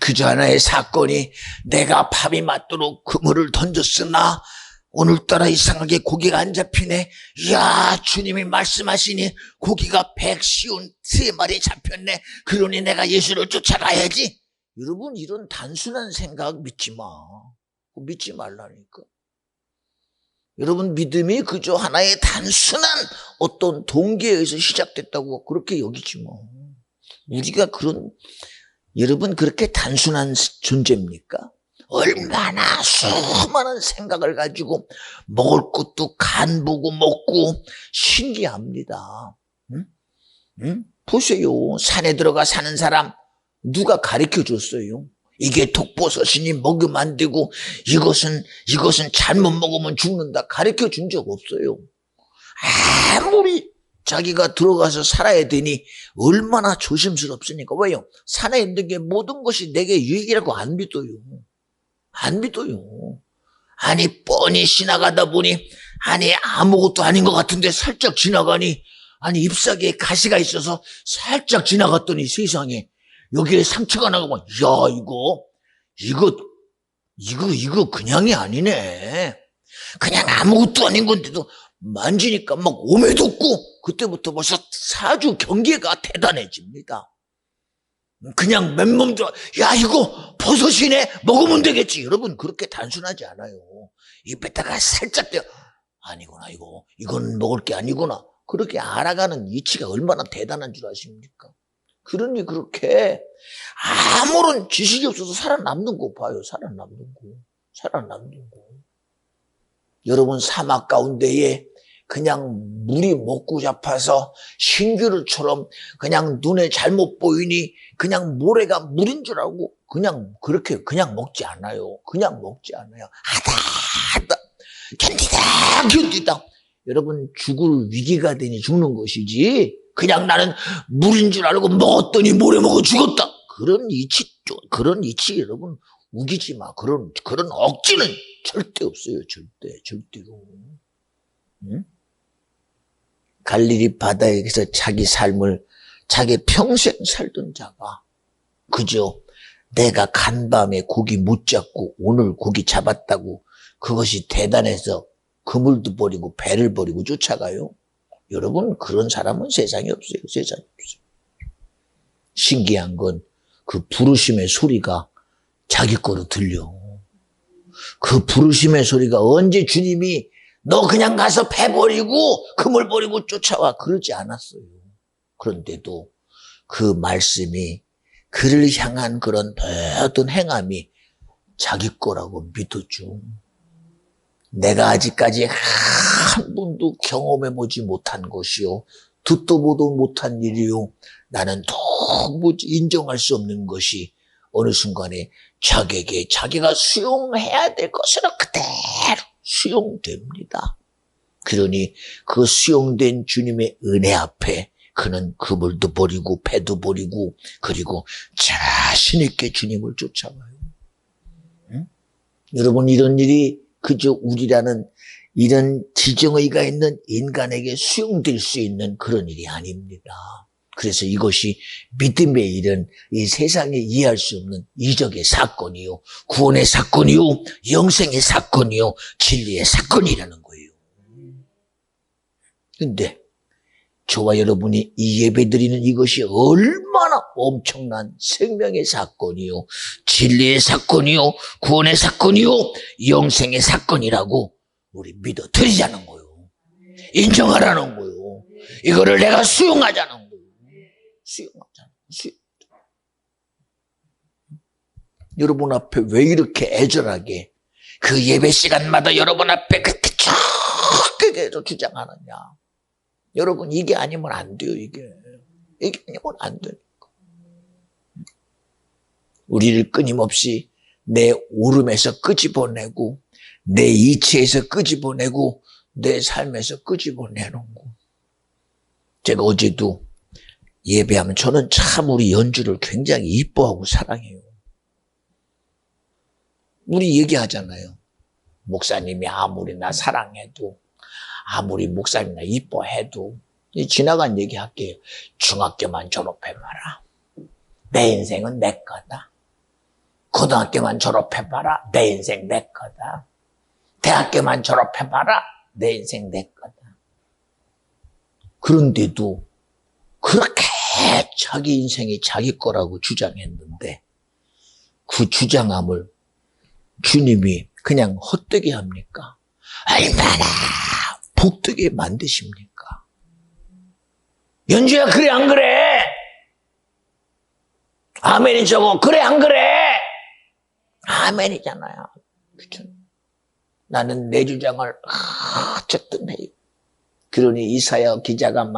그저 하나의 사건이 내가 밥이 맞도록 그물을 던졌으나 오늘따라 이상하게 고기가 안 잡히네. 이야, 주님이 말씀하시니 고기가 153마리 잡혔네. 그러니 내가 예수를 쫓아가야지. 여러분, 이런 단순한 생각 믿지 마. 믿지 말라니까. 여러분, 믿음이 그저 하나의 단순한 어떤 동기에 의해서 시작됐다고 그렇게 여기지 마. 우리가 여러분 그렇게 단순한 존재입니까? 얼마나 수많은 생각을 가지고 먹을 것도 간 보고 먹고 신기합니다. 보세요. 산에 들어가 사는 사람 누가 가르쳐 줬어요? 이게 독버섯이니 먹으면 안 되고 이것은 잘못 먹으면 죽는다 가르쳐 준 적 없어요. 아무리 자기가 들어가서 살아야 되니 얼마나 조심스럽습니까? 왜요? 산에 있는 게 모든 것이 내게 유익이라고 안 믿어요. 안 믿어요. 아니 뻔히 지나가다 보니 아니 아무것도 아닌 것 같은데 살짝 지나가니 아니 잎사귀에 가시가 있어서 살짝 지나갔더니 세상에 여기에 상처가 나고 야 이거 그냥이 아니네. 그냥 아무것도 아닌 건데도 만지니까 막 오매 돋고 그때부터 벌써 사주 경계가 대단해집니다. 그냥 맨몸도 야 이거 버섯이네 먹으면 되겠지. 여러분 그렇게 단순하지 않아요. 입에다가 살짝 떼어 아니구나 이건 먹을 게 아니구나. 그렇게 알아가는 이치가 얼마나 대단한 줄 아십니까? 그러니 그렇게 아무런 지식이 없어서 살아남는 거 봐요. 살아남는 거. 여러분 사막 가운데에 그냥 물이 먹고 잡아서 신기루처럼 그냥 눈에 잘못 보이니 그냥 모래가 물인 줄 알고 그냥 그렇게 그냥 먹지 않아요. 하다 견디다 여러분 죽을 위기가 되니 죽는 것이지 그냥 나는 물인 줄 알고 먹었더니 모래 먹어 죽었다. 그런 이치 여러분 우기지 마. 그런 억지는 절대 없어요. 절대로. 응? 갈릴리 바다에서 자기 삶을 자기 평생 살던 자가 그저 내가 간밤에 고기 못 잡고 오늘 고기 잡았다고 그것이 대단해서 그물도 버리고 배를 버리고 쫓아가요? 여러분 그런 사람은 세상에 없어요. 신기한 건 그 부르심의 소리가 자기 거로 들려. 그 부르심의 소리가 언제 주님이 너 그냥 가서 배 버리고 그물 버리고 쫓아와 그러지 않았어요. 그런데도 그 말씀이 그를 향한 그런 어떤 행함이 자기 거라고 믿었죠. 내가 아직까지 한 번도 경험해보지 못한 것이요 듣도 보도 못한 일이요 나는 도무지 인정할 수 없는 것이 어느 순간에 자기에게 자기가 수용해야 될 것으로 그대로 수용됩니다. 그러니 그 수용된 주님의 은혜 앞에 그는 그물도 버리고 배도 버리고 그리고 자신 있게 주님을 쫓아가요. 응? 여러분 이런 일이 그저 우리라는 이런 지정의가 있는 인간에게 수용될 수 있는 그런 일이 아닙니다. 그래서 이것이 믿음의 일은 이 세상에 이해할 수 없는 이적의 사건이요, 구원의 사건이요, 영생의 사건이요, 진리의 사건이라는 거예요. 근데 저와 여러분이 이 예배 드리는 이것이 얼마나 엄청난 생명의 사건이요, 진리의 사건이요, 구원의 사건이요, 영생의 사건이라고 우리 믿어 드리자는 거예요. 인정하라는 거예요. 이거를 내가 수용하자는 거예요. 수용하자는 거예요. 여러분 앞에 왜 이렇게 애절하게 그 예배 시간마다 여러분 앞에 그렇게 쫙 주장하느냐. 여러분 이게 아니면 안 돼요. 이게 아니면 안 되니까. 우리를 끊임없이 내 오름에서 끄집어내고 내 이치에서 끄집어내고 내 삶에서 끄집어내는 거. 제가 어제도 예배하면 저는 참 우리 연주를 굉장히 이뻐하고 사랑해요. 우리 얘기하잖아요. 목사님이 아무리 나 사랑해도 아무리 목사님이나 이뻐해도 지나간 얘기 할게요. 중학교만 졸업해봐라. 내 인생은 내 거다. 고등학교만 졸업해봐라. 내 인생 내 거다. 대학교만 졸업해봐라. 내 인생 내 거다. 그런데도 그렇게 자기 인생이 자기 거라고 주장했는데 그 주장함을 주님이 그냥 헛되게 합니까? 얼마나 복되게 만드십니까? 연주야 그래 안 그래? 아멘이 저거 그래 안 그래? 아멘이잖아요. 그렇죠? 나는 내 주장을 어쨌든 해요. 그러니 이사야 기자가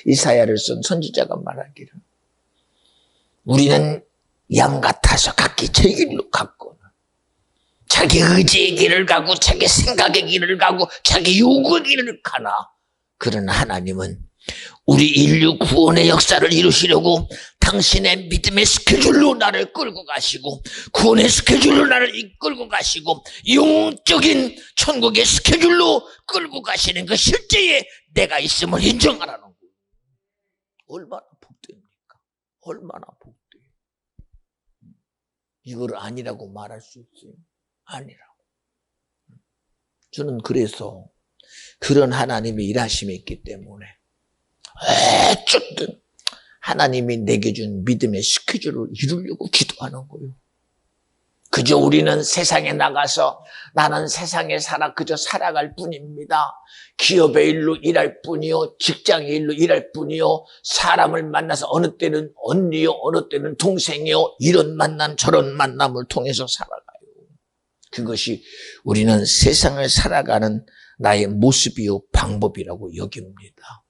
이사야를 쓴 선지자가 말하기를 우리는 양 같아서 각기 제 길로 갔거나 자기 의지의 길을 가고 자기 생각의 길을 가고 자기 요구의 길을 가나 그러나 하나님은 우리 인류 구원의 역사를 이루시려고 당신의 믿음의 스케줄로 나를 끌고 가시고 구원의 스케줄로 나를 이끌고 가시고 영적인 천국의 스케줄로 끌고 가시는 그 실제에 내가 있음을 인정하라는 거예요. 얼마나 복됩니까? 얼마나 복돼요. 이걸 아니라고 말할 수 있어요? 아니라고. 저는 그래서 그런 하나님의 일하심이 있기 때문에 어쨌든 하나님이 내게 준 믿음의 스케줄을 이루려고 기도하는 거예요. 그저 우리는 세상에 나가서 나는 세상에 살아 그저 살아갈 뿐입니다. 기업의 일로 일할 뿐이요, 직장의 일로 일할 뿐이요, 사람을 만나서 어느 때는 언니요, 어느 때는 동생이요, 이런 만남 저런 만남을 통해서 살아가요. 그것이 우리는 세상을 살아가는 나의 모습이요 방법이라고 여깁니다.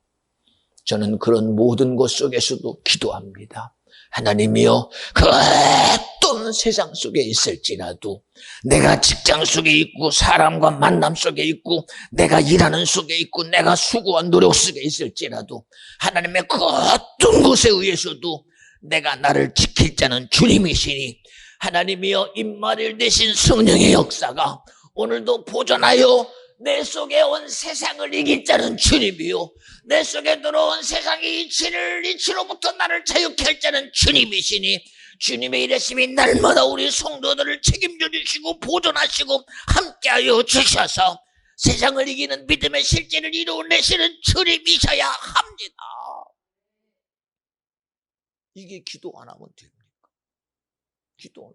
저는 그런 모든 것 속에서도 기도합니다. 하나님이여, 그 어떤 세상 속에 있을지라도 내가 직장 속에 있고 사람과 만남 속에 있고 내가 일하는 속에 있고 내가 수고한 노력 속에 있을지라도 하나님의 그 어떤 곳에 의해서도 내가 나를 지킬 자는 주님이시니 하나님이여, 임마누엘 되신 성령의 역사가 오늘도 보존하여 내 속에 온 세상을 이길 자는 주님이요, 내 속에 들어온 세상의 이치로부터 나를 자유케 할 자는 주님이시니 주님의 일하심이 날마다 우리 성도들을 책임져 주시고 보존하시고 함께하여 주셔서 세상을 이기는 믿음의 실제를 이루어내시는 주님이셔야 합니다. 이게 기도 안 하면 됩니까? 기도.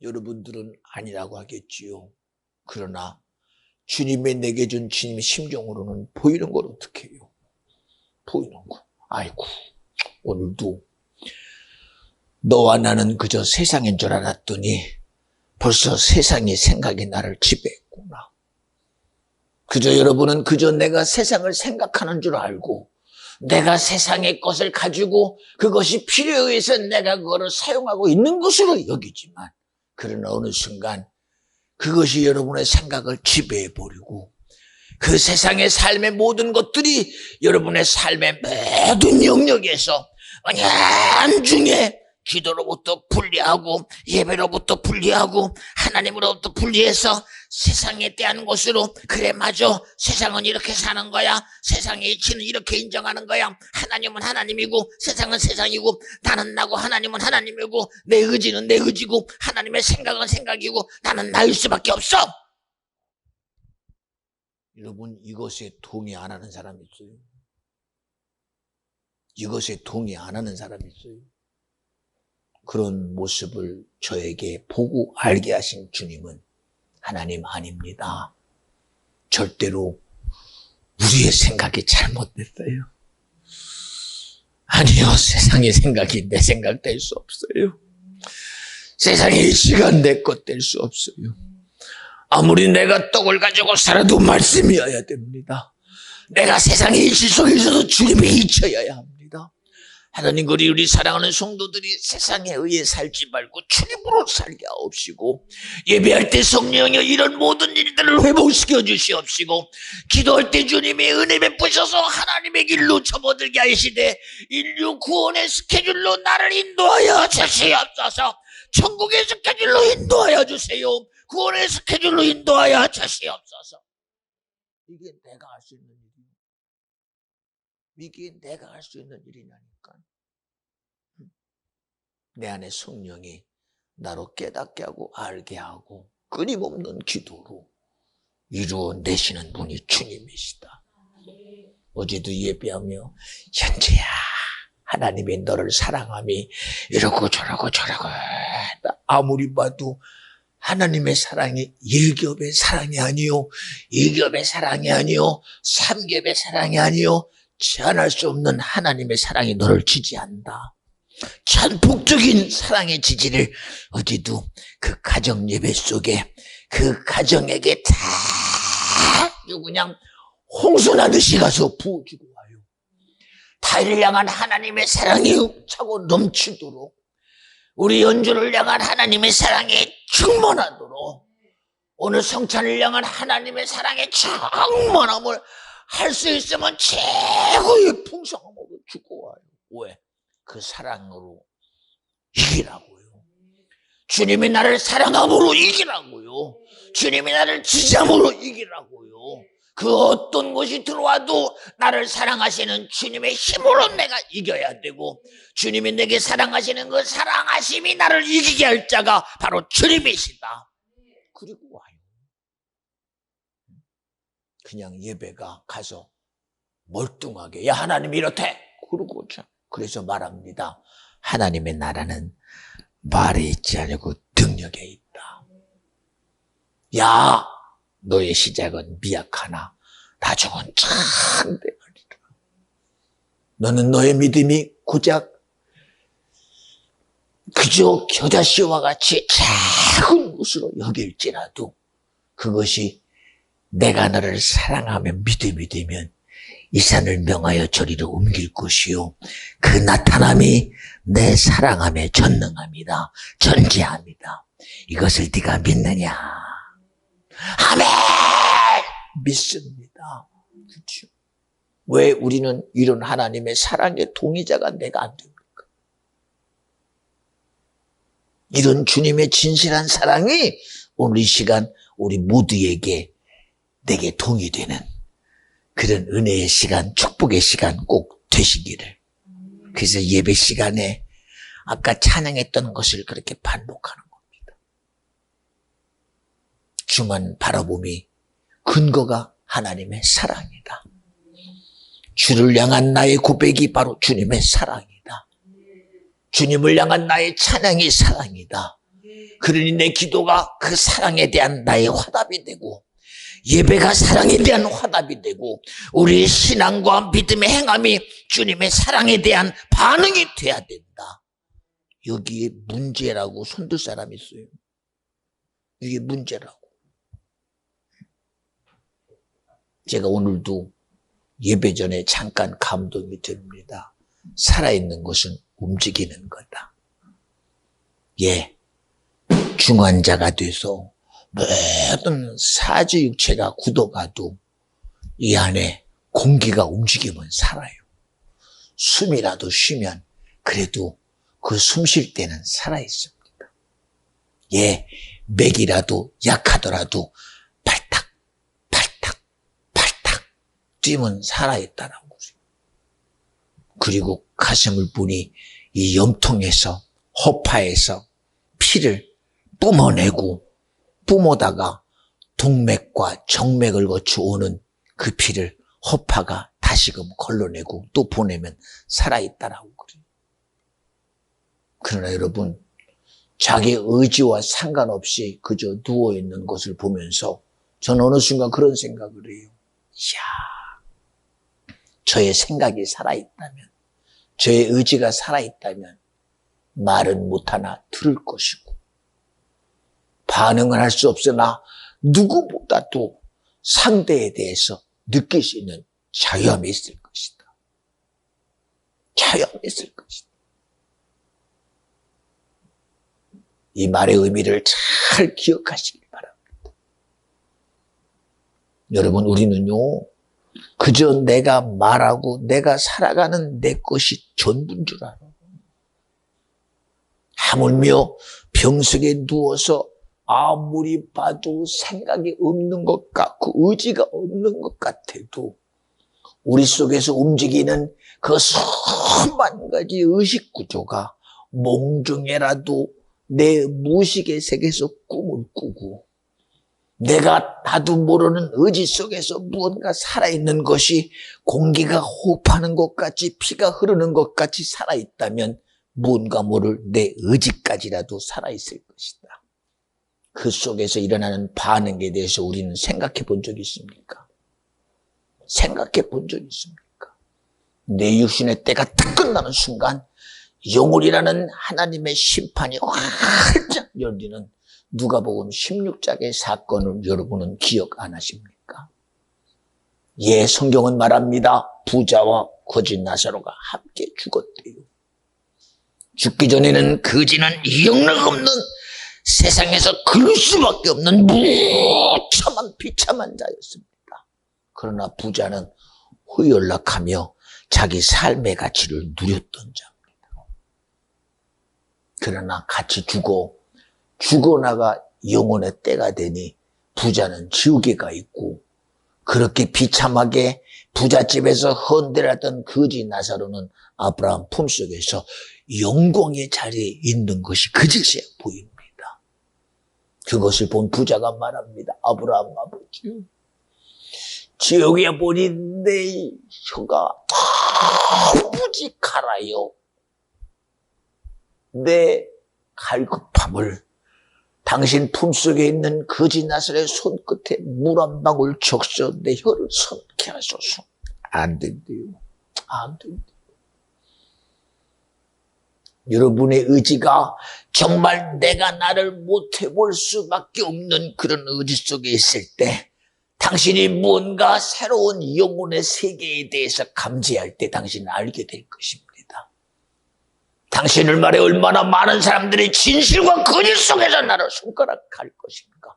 여러분들은 아니라고 하겠지요. 그러나 주님의 내게 준 주님의 심정으로는 보이는 걸 어떻게 해요? 보이는 거. 아이고, 오늘도 너와 나는 그저 세상인 줄 알았더니 벌써 세상의 생각이 나를 지배했구나. 그저 여러분은 그저 내가 세상을 생각하는 줄 알고 내가 세상의 것을 가지고 그것이 필요에 의해서 내가 그거를 사용하고 있는 것으로 여기지만, 그러나 어느 순간 그것이 여러분의 생각을 지배해버리고 그 세상의 삶의 모든 것들이 여러분의 삶의 모든 영역에서 안중에 기도로부터 분리하고 예배로부터 분리하고 하나님으로부터 분리해서 세상에 대한 것으로, 그래 맞아, 세상은 이렇게 사는 거야, 세상의 이치는 이렇게 인정하는 거야, 하나님은 하나님이고 세상은 세상이고 나는 나고 하나님은 하나님이고 내 의지는 내 의지고 하나님의 생각은 생각이고 나는 나일 수밖에 없어. 여러분, 이것에 동의 안 하는 사람이 있어요? 이것에 동의 안 하는 사람이 있어요? 그런 모습을 저에게 보고 알게 하신 주님은 하나님 아닙니다. 절대로 우리의 생각이 잘못됐어요. 아니요, 세상의 생각이 내 생각 될 수 없어요. 세상의 이치가 내 것 될 수 없어요. 아무리 내가 떡을 가지고 살아도 말씀이어야 됩니다. 내가 세상의 이치 속에서도 주님의 이치여야 합니다. 하나님, 우리 사랑하는 성도들이 세상에 의해 살지 말고 주님으로 살게 하옵시고, 예배할 때 성령이 이런 모든 일들을 회복시켜 주시옵시고, 기도할 때 주님의 은혜 베푸셔서 하나님의 길로 접어들게 하시되 인류 구원의 스케줄로 나를 인도하여 주시옵소서. 천국의 스케줄로 인도하여 주세요. 구원의 스케줄로 인도하여 주시옵소서. 이게 내가 할 수 있는 일이에요. 이게 내가 할 수 있는 일이냐니까. 내 안에 성령이 나로 깨닫게 하고 알게 하고 끊임없는 기도로 이루어내시는 분이 주님이시다. 어제도 예배하며 현재야, 하나님이 너를 사랑함이 이러고 저러고 아무리 봐도 하나님의 사랑이 1겹의 사랑이 아니요, 2겹의 사랑이 아니요, 3겹의 사랑이 아니요, 제한할 수 없는 하나님의 사랑이 너를 지지한다. 전폭적인 사랑의 지지를 어제도 그 가정 예배 속에 그 가정에게 다 그냥 홍수나듯이 가서 부어주고 와요. 다윗을 향한 하나님의 사랑이 차고 넘치도록, 우리 연주를 향한 하나님의 사랑이 충만하도록, 오늘 성찬을 향한 하나님의 사랑의 충만함을 할 수 있으면 최고의 풍성함으로 죽어와요. 왜? 그 사랑으로 이기라고요. 주님이 나를 사랑함으로 이기라고요. 주님이 나를 지잠으로 이기라고요. 그 어떤 것이 들어와도 나를 사랑하시는 주님의 힘으로 내가 이겨야 되고, 주님이 내게 사랑하시는 그 사랑하심이 나를 이기게 할 자가 바로 주님이시다. 그리고 와요. 그냥 예배가 가서 멀뚱하게 야 하나님이 이렇대 그러고 그래서 말합니다. 하나님의 나라는 말에 있지 않고 능력에 있다. 야 너의 시작은 미약하나 나중은 참되리라. 너는 너의 믿음이 고작 그저 겨자씨와 같이 작은 것으로 여길지라도 그것이 내가 너를 사랑하며 믿음이 되면 이 산을 명하여 저리로 옮길 것이요 그 나타남이 내 사랑함에 전능합니다. 전지합니다. 이것을 네가 믿느냐? 아멘! 믿습니다. 그렇죠? 왜 우리는 이런 하나님의 사랑의 동의자가 내가 안 됩니까? 이런 주님의 진실한 사랑이 오늘 이 시간 우리 모두에게 내게 동의되는 그런 은혜의 시간, 축복의 시간 꼭 되시기를. 그래서 예배 시간에 아까 찬양했던 것을 그렇게 반복하는 겁니다. 주만 바라봄이 근거가 하나님의 사랑이다. 주를 향한 나의 고백이 바로 주님의 사랑이다. 주님을 향한 나의 찬양이 사랑이다. 그러니 내 기도가 그 사랑에 대한 나의 화답이 되고, 예배가 사랑에 대한 화답이 되고, 우리의 신앙과 믿음의 행함이 주님의 사랑에 대한 반응이 돼야 된다. 여기에 문제라고 손들 사람이 있어요. 이게 문제라고. 제가 오늘도 예배 전에 잠깐 감동이 됩니다. 살아있는 것은 움직이는 거다. 예, 중환자가 돼서 모든 사지 육체가 굳어가도 이 안에 공기가 움직이면 살아요. 숨이라도 쉬면 그래도 그 숨 쉴 때는 살아있습니다. 예, 맥이라도 약하더라도 발탁 발탁 발탁 뛰면 살아있다라고 그래요. 그리고 가슴을 보니 이 염통에서 허파에서 피를 뿜어내고 뿜어다가 동맥과 정맥을 거쳐 오는 그 피를 허파가 다시금 걸러내고 또 보내면 살아있다라고 그래요. 그러나 여러분, 자기 의지와 상관없이 그저 누워있는 것을 보면서 저는 어느 순간 그런 생각을 해요. 이야, 저의 생각이 살아있다면, 저의 의지가 살아있다면 말은 못하나 들을 것이고 반응은 할 수 없으나 누구보다도 상대에 대해서 느낄 수 있는 자유함이 있을 것이다. 자유함이 있을 것이다. 이 말의 의미를 잘 기억하시길 바랍니다. 여러분, 우리는요, 그저 내가 말하고 내가 살아가는 내 것이 전부인 줄 알아. 하물며 병석에 누워서 아무리 봐도 생각이 없는 것 같고 의지가 없는 것 같아도 우리 속에서 움직이는 그 수만 가지 의식 구조가 몽중에라도 내 무의식의 세계에서 꿈을 꾸고 내가 나도 모르는 의지 속에서 무언가 살아있는 것이 공기가 호흡하는 것 같이 피가 흐르는 것 같이 살아있다면 무언가 모를 내 의지까지라도 살아있을 것이다. 그 속에서 일어나는 반응에 대해서 우리는 생각해 본 적이 있습니까? 생각해 본 적이 있습니까? 내 육신의 때가 딱 끝나는 순간 영혼이라는 하나님의 심판이 활짝 열리는 누가복음 16장의 사건을 여러분은 기억 안 하십니까? 예, 성경은 말합니다. 부자와 거지 나사로가 함께 죽었대요. 죽기 전에는 거지는 영락 없는 세상에서 그럴 수밖에 없는 무참한 비참한 자였습니다. 그러나 부자는 후연락하며 자기 삶의 가치를 누렸던 자입니다. 그러나 같이 죽어나가 영혼의 때가 되니 부자는 지옥에 가 있고, 그렇게 비참하게 부잣집에서 헌대하던 거지 나사로는 아브라함 품속에서 영광의 자리에 있는 것이 그제서야 보입니다. 그것을 본 부자가 말합니다. 아브라함 아버지, 지옥에 보니 내 혀가 아버지 갈아요. 내 갈급함을 당신 품속에 있는 거지 나사로의 손끝에 물 한 방울 적셔 내 혀를 선케 하소서. 안 된대요. 안 된대요. 여러분의 의지가 정말 내가 나를 못해볼 수밖에 없는 그런 의지 속에 있을 때, 당신이 무언가 새로운 영혼의 세계에 대해서 감지할 때 당신은 알게 될 것입니다. 당신을 말해 얼마나 많은 사람들이 진실과 거짓 속에서 나를 손가락할 것인가.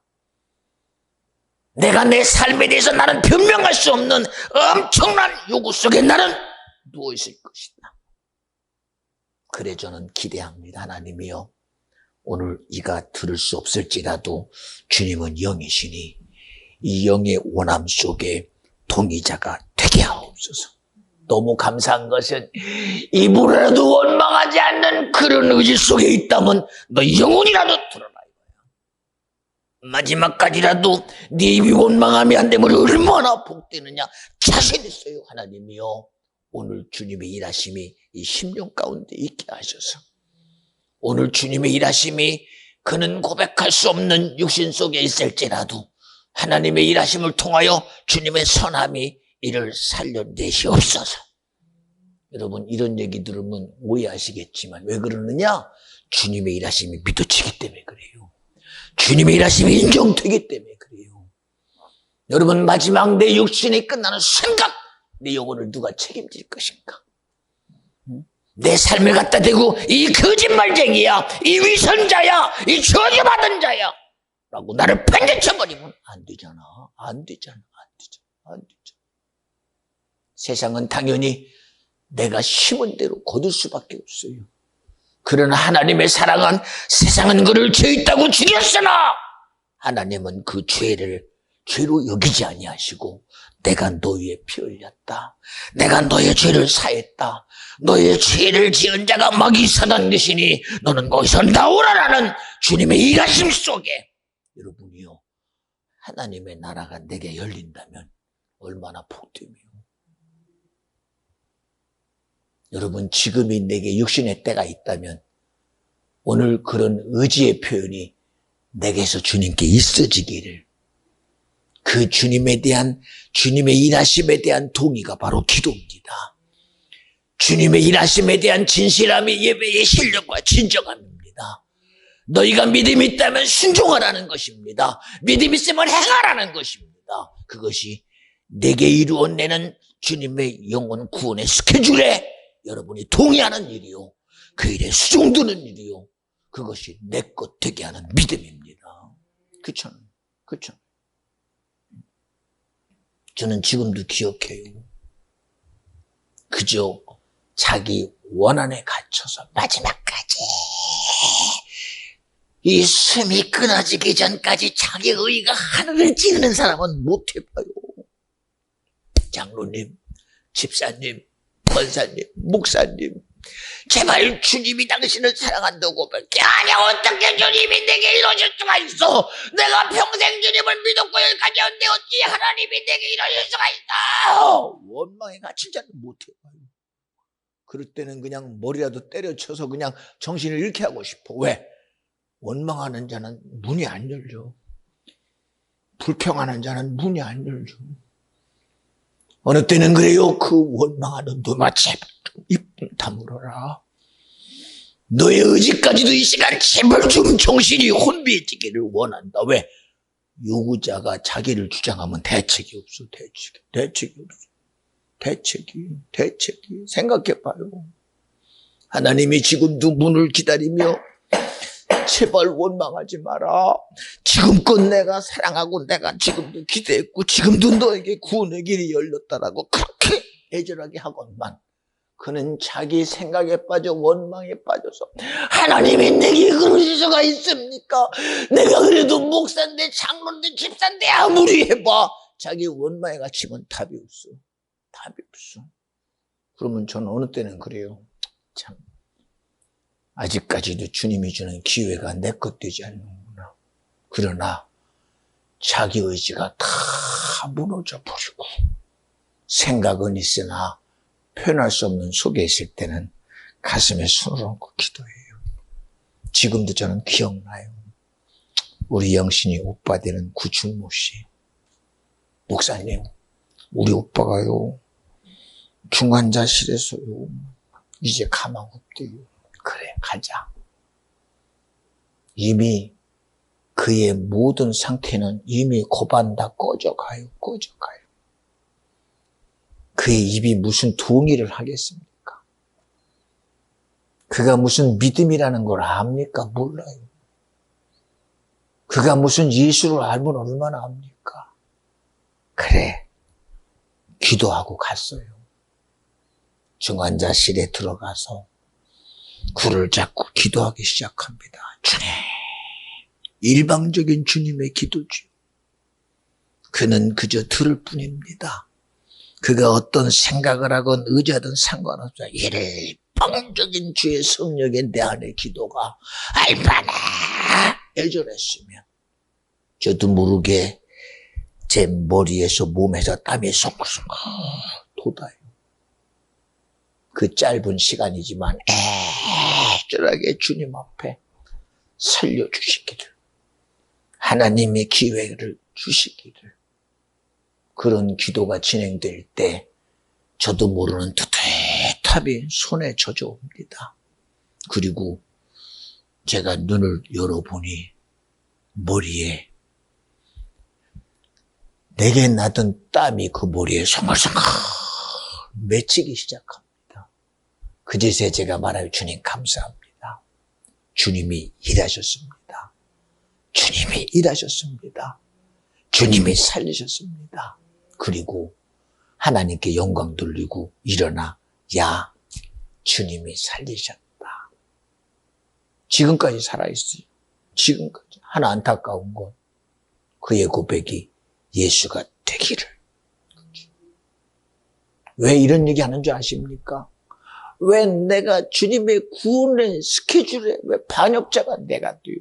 내가 내 삶에 대해서 나는 변명할 수 없는 엄청난 요구 속에 나는 누워있을 것이다. 그래 저는 기대합니다. 하나님이여, 오늘 이가 들을 수 없을지라도 주님은 영이시니 이 영의 원함 속에 동의자가 되게 하옵소서. 너무 감사한 것은 입으로라도 원망하지 않는 그런 의지 속에 있다면 너 영혼이라도 드러나. 마지막까지라도 네 입이 원망하면 안 되면 얼마나 복되느냐 자신 있어요. 하나님이여, 오늘 주님의 일하심이 이 심령 가운데 있게 하셔서, 오늘 주님의 일하심이 그는 고백할 수 없는 육신 속에 있을지라도 하나님의 일하심을 통하여 주님의 선함이 이를 살려내시옵소서. 여러분, 이런 얘기 들으면 오해하시겠지만 왜 그러느냐? 주님의 일하심이 믿어지기 때문에 그래요. 주님의 일하심이 인정되기 때문에 그래요. 여러분, 마지막 내 육신이 끝나는 순간 내 영혼을 누가 책임질 것인가? 내 삶을 갖다 대고 이 거짓말쟁이야, 이 위선자야, 이 저주받은 자야 라고 나를 팽개쳐버리면 안 되잖아. 안 되잖아. 세상은 당연히 내가 심은 대로 거둘 수밖에 없어요. 그러나 하나님의 사랑은 세상은 그를 죄 있다고 죽였으나 하나님은 그 죄를 죄로 여기지 아니하시고, 내가 너희의 피 흘렸다, 내가 너의 죄를 사했다, 너의 죄를 지은 자가 막이 사단 되시니 너는 거기서 나오라라는 주님의 일하심 속에, 여러분이요, 하나님의 나라가 내게 열린다면 얼마나 복되며, 여러분, 지금이 내게 육신의 때가 있다면 오늘 그런 의지의 표현이 내게서 주님께 있어지기를, 그 주님에 대한, 주님의 일하심에 대한 동의가 바로 기도입니다. 주님의 일하심에 대한 진실함이 예배의 실력과 진정함입니다. 너희가 믿음이 있다면 순종하라는 것입니다. 믿음 있으면 행하라는 것입니다. 그것이 내게 이루어내는 주님의 영혼 구원의 스케줄에 여러분이 동의하는 일이요, 그 일에 수종드는 일이요, 그것이 내 것 되게 하는 믿음입니다. 그쵸? 저는 지금도 기억해요. 그저 자기 원한에 갇혀서 마지막까지, 이 숨이 끊어지기 전까지 자기 의가 하늘을 찌르는 사람은 못 해봐요. 장로님, 집사님, 권사님, 목사님, 제발 주님이 당신을 사랑한다고 고백해. 아니, 어떻게 주님이 내게 이러실 수가 있어? 내가 평생 주님을 믿었고 여기까지 왔는데 어찌 하나님이 내게 이러실 수가 있어? 원망에 갇힌 자는 못해봐요. 그럴 때는 그냥 머리라도 때려쳐서 그냥 정신을 잃게 하고 싶어. 왜? 원망하는 자는 문이 안 열려. 불평하는 자는 문이 안 열려. 어느 때는 그래요. 그 원망하는 놈아, 제발 좀 입 다물어라. 너의 의지까지도 이 시간 제발 좀 정신이 혼비해지기를 원한다. 왜? 요구자가 자기를 주장하면 대책이 없어. 대책이. 생각해봐요. 하나님이 지금도 문을 기다리며 제발 원망하지 마라. 지금껏 내가 사랑하고 내가 지금도 기대했고 지금도 너에게 구원의 길이 열렸다라고 그렇게 애절하게 하건만 그는 자기 생각에 빠져 원망에 빠져서 하나님이 내게 그러실 수가 있습니까? 내가 그래도 목사인데 장로인데 집사인데 아무리 해봐 자기 원망에 갇히면 답이 없어. 답이 없어. 그러면 저는 어느 때는 그래요. 참 아직까지도 주님이 주는 기회가 내 것 되지 않는구나. 그러나 자기 의지가 다 무너져 버리고 생각은 있으나 표현할 수 없는 속에 있을 때는 가슴에 손을 얹고 기도해요. 지금도 저는 기억나요. 우리 영신이 오빠 되는 구충모 씨. 목사님, 우리 오빠가요. 중환자실에서요. 이제 가망 없대요. 그래, 가자. 이미 그의 모든 상태는 이미 고반 다 꺼져가요. 그의 입이 무슨 동의를 하겠습니까? 그가 무슨 믿음이라는 걸 압니까? 몰라요. 그가 무슨 예수를 알면 얼마나 압니까? 그래, 기도하고 갔어요. 중환자실에 들어가서 굴을 잡고 기도하기 시작합니다. 주님, 일방적인 주님의 기도죠. 그는 그저 들을 뿐입니다. 그가 어떤 생각을 하건 의지하든 상관없어요. 일방적인 주의 성령의 내 안의 기도가 얼마나 애절했으면 저도 모르게 제 머리에서 몸에서 땀이 송글송글 돋아요. 그 짧은 시간이지만 애절하게 주님 앞에 살려주시기를, 하나님의 기회를 주시기를, 그런 기도가 진행될 때 저도 모르는 뜨뜻함이 손에 젖어옵니다. 그리고 제가 눈을 열어보니 머리에 내게 나던 땀이 그 머리에 송글송글 맺히기 시작합니다. 그제서야 제가 말할 주님 감사합니다. 주님이 일하셨습니다. 주님이 일하셨습니다. 주님이 살리셨습니다. 그리고 하나님께 영광 돌리고 일어나, 야, 주님이 살리셨다. 지금까지 살아있어요. 지금까지. 하나 안타까운 건 그의 고백이 예수가 되기를. 왜 이런 얘기 하는 줄 아십니까? 왜 내가 주님의 구원의 스케줄에 왜 반역자가 내가 돼요?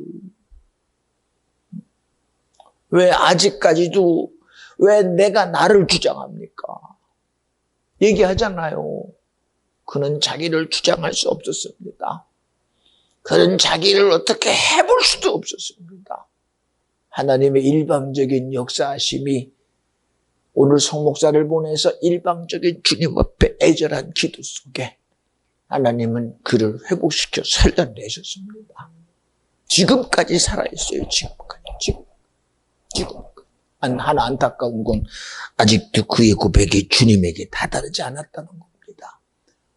왜 아직까지도 왜 내가 나를 주장합니까? 얘기하잖아요. 그는 자기를 주장할 수 없었습니다. 그는 자기를 어떻게 해볼 수도 없었습니다. 하나님의 일방적인 역사하심이 오늘 성목사를 보내서 일방적인 주님 앞에 애절한 기도 속에 하나님은 그를 회복시켜 살려내셨습니다. 지금까지 살아있어요. 지금. 하나 안타까운 건 아직도 그의 고백이 주님에게 다다르지 않았다는 겁니다.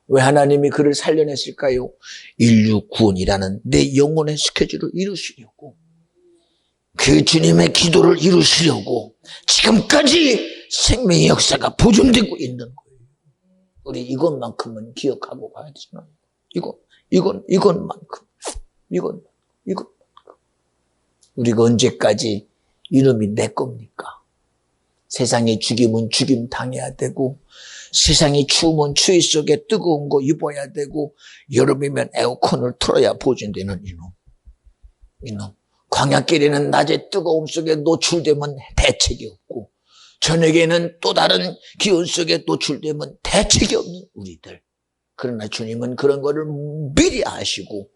왜 하나님이 그를 살려냈을까요? 인류 구원이라는 내 영혼의 스케줄을 이루시려고, 그 주님의 기도를 이루시려고 지금까지 생명의 역사가 보존되고 있는 거예요. 우리 이것만큼은 기억하고 가야 되잖아요. 이것만큼. 우리가 언제까지 이놈이 내 겁니까? 세상에 죽이면 죽임 당해야 되고, 세상이 추우면 추위 속에 뜨거운 거 입어야 되고, 여름이면 에어컨을 틀어야 보존되는 이놈. 광야길에는 낮에 뜨거움 속에 노출되면 대책이 없고, 저녁에는 또 다른 기온 속에 노출되면 대책이 없는 우리들. 그러나 주님은 그런 거를 미리 아시고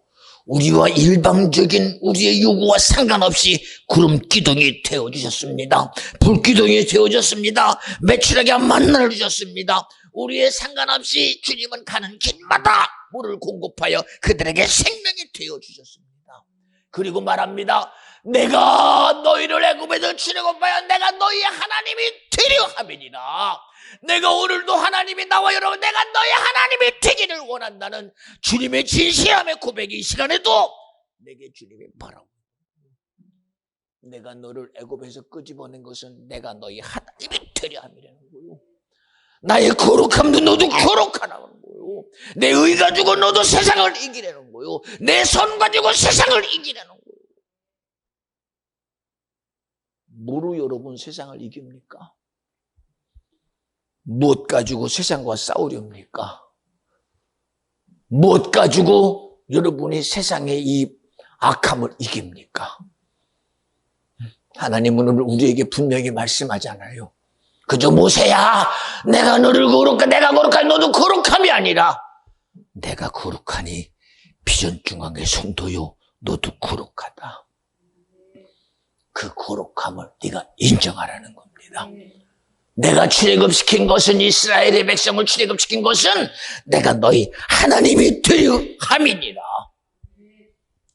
우리와 일방적인 우리의 요구와 상관없이 구름 기둥이 되어주셨습니다. 불 기둥이 되어줬습니다. 매출하게 만나를 주셨습니다. 우리의 상관없이 주님은 가는 길마다 물을 공급하여 그들에게 생명이 되어주셨습니다. 그리고 말합니다. 내가 너희를 애굽에서 출애굽하여 내가 너희의 하나님이 되려 함이니라. 내가 오늘도 하나님이 나와 여러분 내가 너희 하나님이 되기를 원한다는 주님의 진실함의 고백이 이 시간에도 내게 주님이 말하고, 내가 너를 애굽에서 끄집어낸 것은 내가 너희 하나님이 되려 함이라는 거예요. 나의 거룩함도 너도 거룩하라는 거요. 내 의 가지고 너도 세상을 이기라는 거요. 내 손 가지고 세상을 이기라는 거요. 뭐로 여러분 세상을 이깁니까? 무엇 가지고 세상과 싸우렵니까? 무엇 가지고 여러분이 세상의 이 악함을 이깁니까? 하나님은 오늘 우리에게 분명히 말씀하잖아요. 그저 모세야, 내가 너를 내가 거룩하니 너도 거룩함이 아니라 내가 거룩하니 비전중앙의 성도요, 너도 거룩하다. 그 거룩함을 네가 인정하라는 겁니다. 내가 출애굽시킨 것은, 이스라엘의 백성을 출애굽시킨 것은 내가 너희 하나님이 되려 함이니라.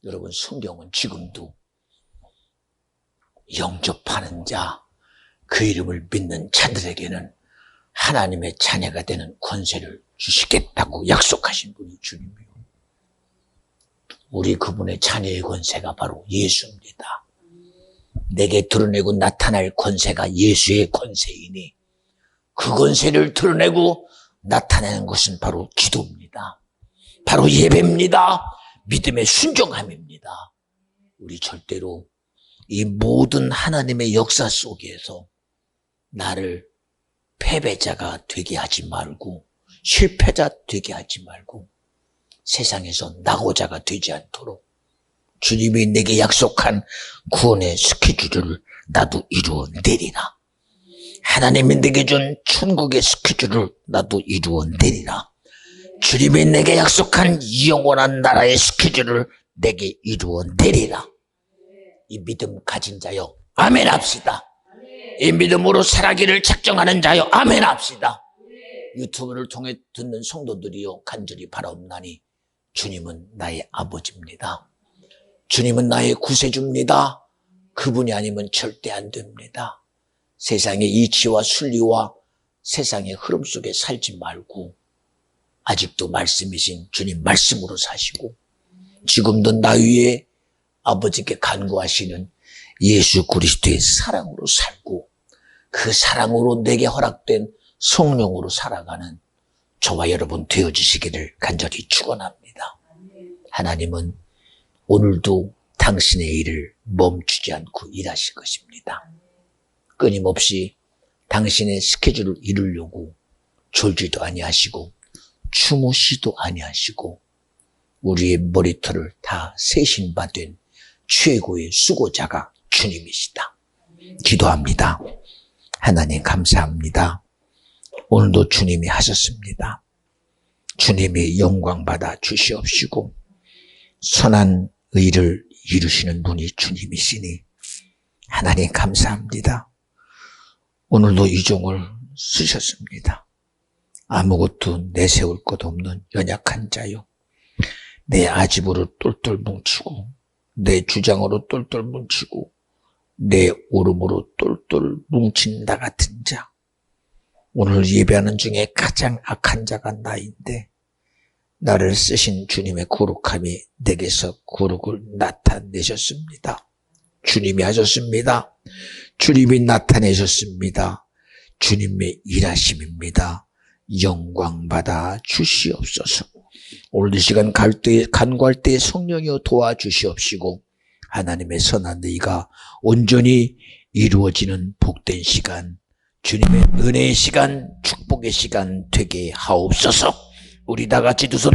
여러분, 성경은 지금도 영접하는 자, 그 이름을 믿는 자들에게는 하나님의 자녀가 되는 권세를 주시겠다고 약속하신 분이 주님이요. 우리 그분의 자녀의 권세가 바로 예수입니다. 내게 드러내고 나타날 권세가 예수의 권세이니 그 권세를 드러내고 나타내는 것은 바로 기도입니다. 바로 예배입니다. 믿음의 순종함입니다. 우리 절대로 이 모든 하나님의 역사 속에서 나를 패배자가 되게 하지 말고 실패자 되게 하지 말고 세상에서 낙오자가 되지 않도록 주님이 내게 약속한 구원의 스케줄을 나도 이루어내리라. 하나님이 내게 준 천국의 스케줄을 나도 이루어내리라. 주님이 내게 약속한 영원한 나라의 스케줄을 내게 이루어내리라. 이 믿음 가진 자여 아멘 합시다. 이 믿음으로 살아기를 작정하는 자여 아멘 합시다. 유튜브를 통해 듣는 성도들이여 간절히 바라옵나니 주님은 나의 아버지입니다. 주님은 나의 구세주입니다. 그분이 아니면 절대 안 됩니다. 세상의 이치와 순리와 세상의 흐름 속에 살지 말고 아직도 말씀이신 주님 말씀으로 사시고 지금도 나 위에 아버지께 간구하시는 예수 그리스도의 사랑으로 살고 그 사랑으로 내게 허락된 성령으로 살아가는 저와 여러분 되어주시기를 간절히 축원합니다. 하나님은 오늘도 당신의 일을 멈추지 않고 일하실 것입니다. 끊임없이 당신의 스케줄을 이루려고 졸지도 아니하시고 주무시도 아니하시고 우리의 머리털을 다 세신 바 된 최고의 수고자가 주님이시다. 기도합니다. 하나님 감사합니다. 오늘도 주님이 하셨습니다. 주님이 영광 받아 주시옵시고 선한 의를 이루시는 분이 주님이시니 하나님 감사합니다. 오늘도 이 종을 쓰셨습니다. 아무것도 내세울 것 없는 연약한 자요. 내 아집으로 똘똘 뭉치고 내 주장으로 똘똘 뭉치고 내 오름으로 똘똘 뭉친 나 같은 자. 오늘 예배하는 중에 가장 악한 자가 나인데 나를 쓰신 주님의 거룩함이 내게서 거룩을 나타내셨습니다. 주님이 하셨습니다. 주님이 나타내셨습니다. 주님의 일하심입니다. 영광받아 주시옵소서. 오늘 이 시간 간구할 때 성령이여 도와주시옵시고 하나님의 선한 의가 온전히 이루어지는 복된 시간, 주님의 은혜의 시간, 축복의 시간 되게 하옵소서. 우리 다 같이 두 손